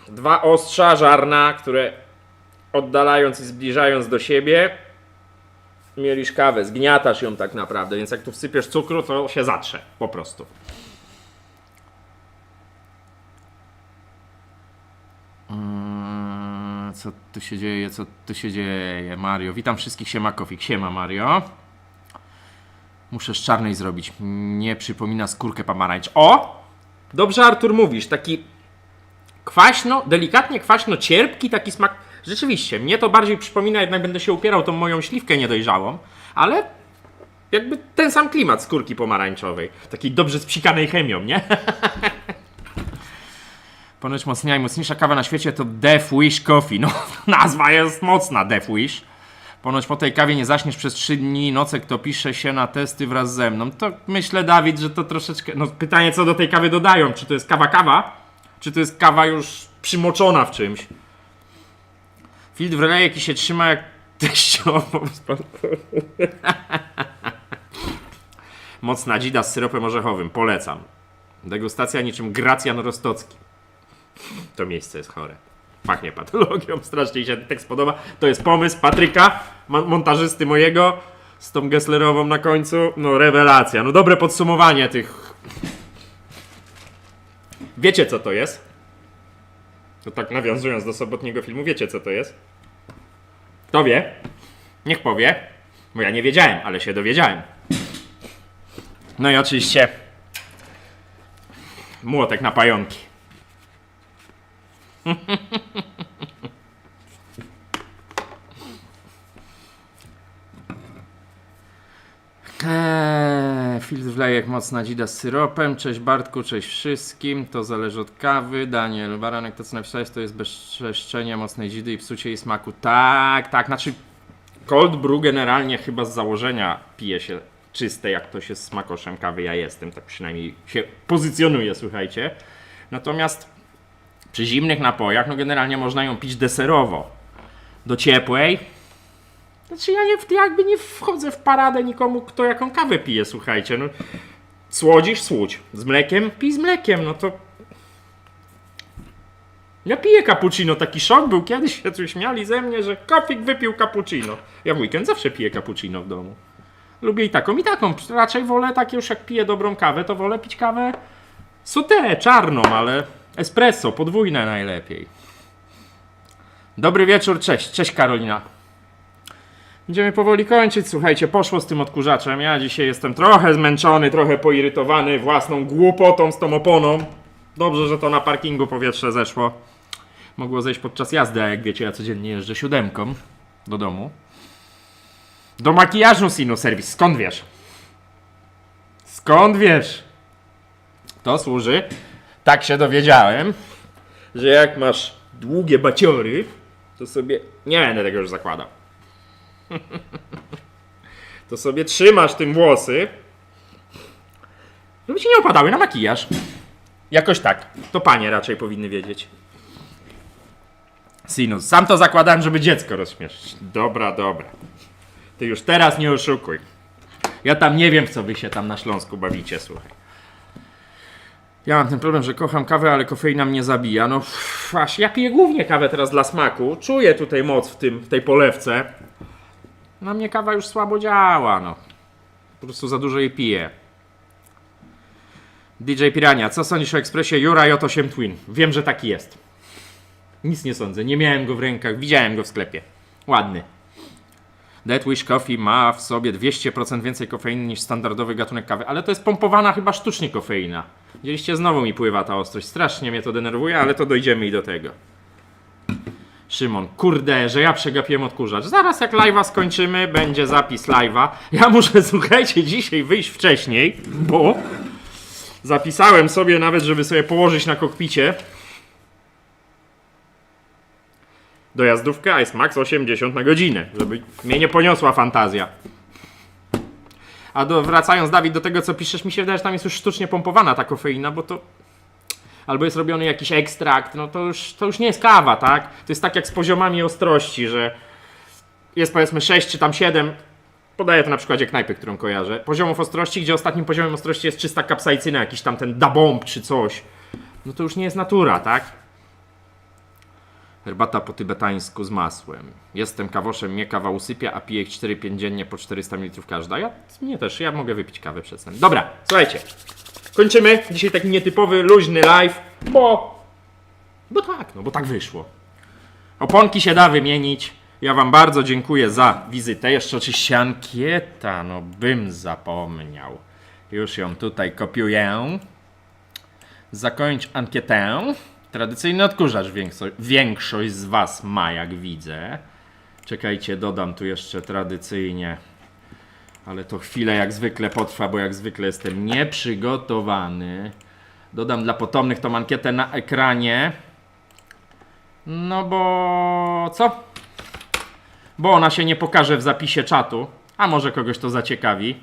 2 ostrza żarna, które oddalając i zbliżając do siebie mielisz kawę. Zgniatasz ją tak naprawdę. Więc jak tu wsypiesz cukru, to się zatrze. Po prostu. Co tu się dzieje? Co tu się dzieje? Mario. Witam wszystkich. Siema Kofik. Siema Mario. Muszę z czarnej zrobić. Nie przypomina skórkę pomarańcz. O! Dobrze Artur mówisz. Taki kwaśno, delikatnie kwaśno cierpki taki smak. Rzeczywiście, mnie to bardziej przypomina, jednak będę się upierał tą moją śliwkę niedojrzałą, ale jakby ten sam klimat skórki pomarańczowej. Takiej dobrze spsikanej chemią, nie? Ponoć mocniejsza kawa na świecie to Death Wish Coffee. No, nazwa jest mocna, Death Wish. Ponoć po tej kawie nie zaśniesz przez 3 dni nocek, to pisze się na testy wraz ze mną. To myślę, Dawid, że to troszeczkę... No pytanie, co do tej kawy dodają. Czy to jest kawa? Czy to jest kawa już przymoczona w czymś? Filtr wlejek i się trzyma jak teściowo. Mocna dzida z syropem orzechowym. Polecam. Degustacja niczym Gracjan Rostocki. To miejsce jest chore. Pachnie patologią, strasznie mi się ten tekst podoba. To jest pomysł Patryka, montażysty mojego, z tą Gesslerową na końcu. No rewelacja, no dobre podsumowanie tych... Wiecie co to jest? To tak nawiązując do sobotniego filmu, wiecie co to jest? Kto wie? Niech powie, bo ja nie wiedziałem, ale się dowiedziałem. No i oczywiście młotek na pająki. Filtr wlejek mocna dzida z syropem. Cześć Bartku, cześć wszystkim. To zależy od kawy. Daniel Baranek, to co napisałeś, to jest bezczeszczenie mocnej dzidy i psucie jej smaku. Tak, znaczy cold brew generalnie chyba z założenia pije się czyste, jak ktoś jest smakoszem kawy. Ja jestem, tak przynajmniej się pozycjonuję, słuchajcie. Natomiast przy zimnych napojach, no generalnie można ją pić deserowo. Do ciepłej. Znaczy ja jakby nie wchodzę w paradę nikomu, kto jaką kawę pije, słuchajcie. No, słodzisz, słódź. Z mlekiem, pij z mlekiem, no to... Ja piję cappuccino, taki szok był kiedyś, się tu śmiali ze mnie, że Kofik wypił cappuccino. Ja w weekend zawsze piję cappuccino w domu. Lubię i taką, raczej wolę takie już jak piję dobrą kawę, to wolę pić kawę sauté, czarną, ale espresso, podwójne najlepiej. Dobry wieczór, cześć Karolina. Będziemy powoli kończyć, słuchajcie, poszło z tym odkurzaczem. Ja dzisiaj jestem trochę zmęczony, trochę poirytowany własną głupotą z tą oponą. Dobrze, że to na parkingu powietrze zeszło. Mogło zejść podczas jazdy, a jak wiecie, ja codziennie jeżdżę 7 do domu. Do makijażu Sinu Service, skąd wiesz? Skąd wiesz? To służy, tak się dowiedziałem, że jak masz długie baciory, to sobie, nie będę tego już zakładał. To sobie trzymasz tym włosy, żeby ci nie opadały na makijaż. Jakoś tak. To panie raczej powinny wiedzieć. Sinus. Sam to zakładałem, żeby dziecko rozśmieszyć. Dobra. Ty już teraz nie oszukuj. Ja tam nie wiem, w co wy się tam na Śląsku bawicie, słuchaj. Ja mam ten problem, że kocham kawę, ale kofeina mnie zabija. No, aż ja piję głównie kawę teraz dla smaku. Czuję tutaj moc w tej polewce. Na mnie kawa już słabo działa, no. Po prostu za dużo jej piję. DJ Pirania, co sądzisz o ekspresie Jura J8 Twin? Wiem, że taki jest. Nic nie sądzę, nie miałem go w rękach, widziałem go w sklepie. Ładny. Death Wish Coffee ma w sobie 200% więcej kofeiny niż standardowy gatunek kawy, ale to jest pompowana chyba sztucznie kofeina. Widzieliście, znowu mi pływa ta ostrość, strasznie mnie to denerwuje, ale to dojdziemy i do tego. Szymon, kurde, że ja przegapiłem odkurzacz. Zaraz jak live'a skończymy, będzie zapis live'a. Ja muszę, słuchajcie, dzisiaj wyjść wcześniej, bo zapisałem sobie nawet, żeby sobie położyć na kokpicie dojazdówkę Ice Max 80 na godzinę, żeby mnie nie poniosła fantazja. Wracając, Dawid, do tego, co piszesz, mi się wydaje, że tam jest już sztucznie pompowana ta kofeina, bo to... Albo jest robiony jakiś ekstrakt, no to już nie jest kawa, tak? To jest tak jak z poziomami ostrości, że jest powiedzmy 6 czy tam 7, podaję to na przykładzie knajpy, którą kojarzę, poziomów ostrości, gdzie ostatnim poziomem ostrości jest czysta kapsaicyna, jakiś tam ten Da Bomb czy coś. No to już nie jest natura, tak? Herbata po tybetańsku z masłem. Jestem kawoszem, mnie kawa usypia, a piję ich 4-5 dziennie po 400 ml każda. Mnie też, ja mogę wypić kawę przed snem. Dobra, słuchajcie. Kończymy. Dzisiaj taki nietypowy, luźny live, bo tak, no bo tak wyszło. Oponki się da wymienić. Ja wam bardzo dziękuję za wizytę. Jeszcze oczywiście ankieta, no bym zapomniał. Już ją tutaj kopiuję. Zakończ ankietę. Tradycyjny odkurzacz większość z was ma, jak widzę. Czekajcie, dodam tu jeszcze tradycyjnie. Ale to chwilę jak zwykle potrwa, bo jak zwykle jestem nieprzygotowany. Dodam dla potomnych tą ankietę na ekranie. No bo... co? Bo ona się nie pokaże w zapisie czatu. A może kogoś to zaciekawi.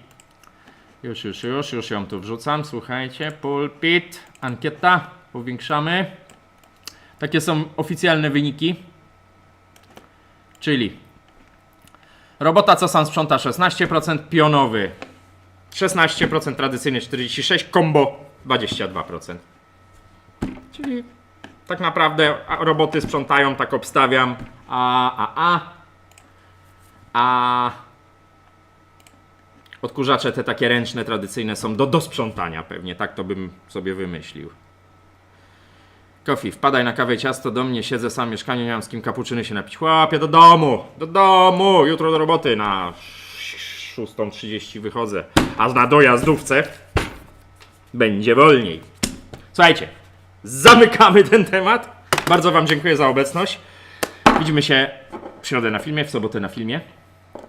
Już ją tu wrzucam. Słuchajcie, pulpit, ankieta. Powiększamy. Takie są oficjalne wyniki. Czyli robota co sam sprząta 16%, pionowy 16%, tradycyjny 46%, combo 22%. Czyli tak naprawdę roboty sprzątają, tak obstawiam. A odkurzacze te takie ręczne, tradycyjne są do sprzątania pewnie, tak to bym sobie wymyślił. Kofi, wpadaj na kawę i ciasto, do mnie siedzę sam w mieszkaniu, nie mam z kim kapuczyny się napić. Chłopie, do domu, jutro do roboty na 6:30 wychodzę, a na dojazdówce będzie wolniej. Słuchajcie, zamykamy ten temat. Bardzo wam dziękuję za obecność. Widzimy się w środę na filmie, w sobotę na filmie.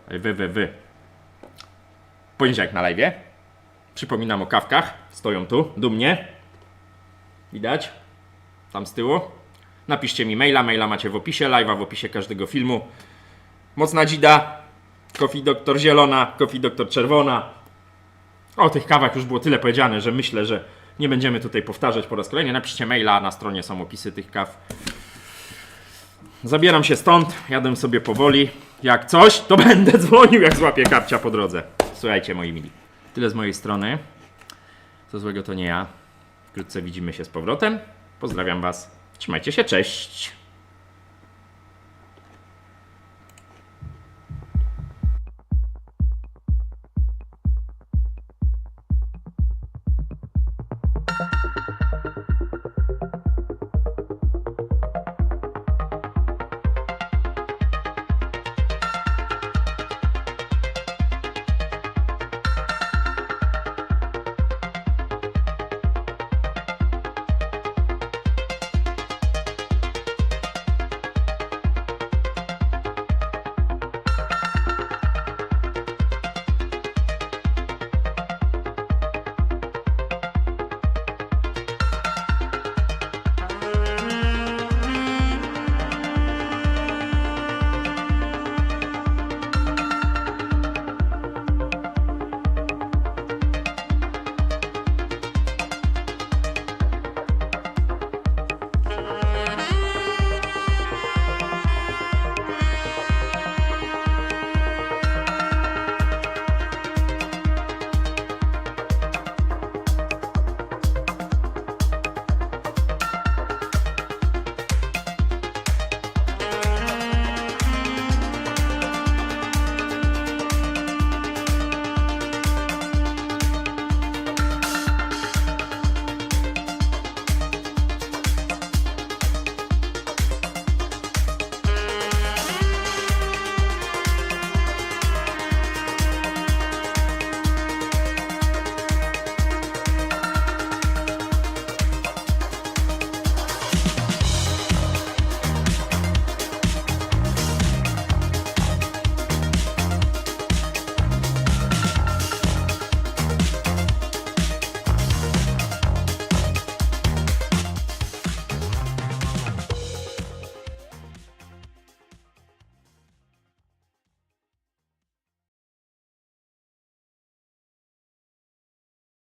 W poniedziałek na live'ie. Przypominam o kawkach, stoją tu, dumnie. Widać? Tam z tyłu. Napiszcie mi maila macie w opisie, live'a w opisie każdego filmu. Mocna dzida, Coffee Doktor zielona, Coffee Doktor czerwona. O tych kawach już było tyle powiedziane, że myślę, że nie będziemy tutaj powtarzać po raz kolejny. Napiszcie maila, na stronie są opisy tych kaw. Zabieram się stąd, jadę sobie powoli. Jak coś, to będę dzwonił, jak złapię kapcia po drodze. Słuchajcie, moi mili. Tyle z mojej strony. Co złego to nie ja. Wkrótce widzimy się z powrotem. Pozdrawiam was. Trzymajcie się, cześć.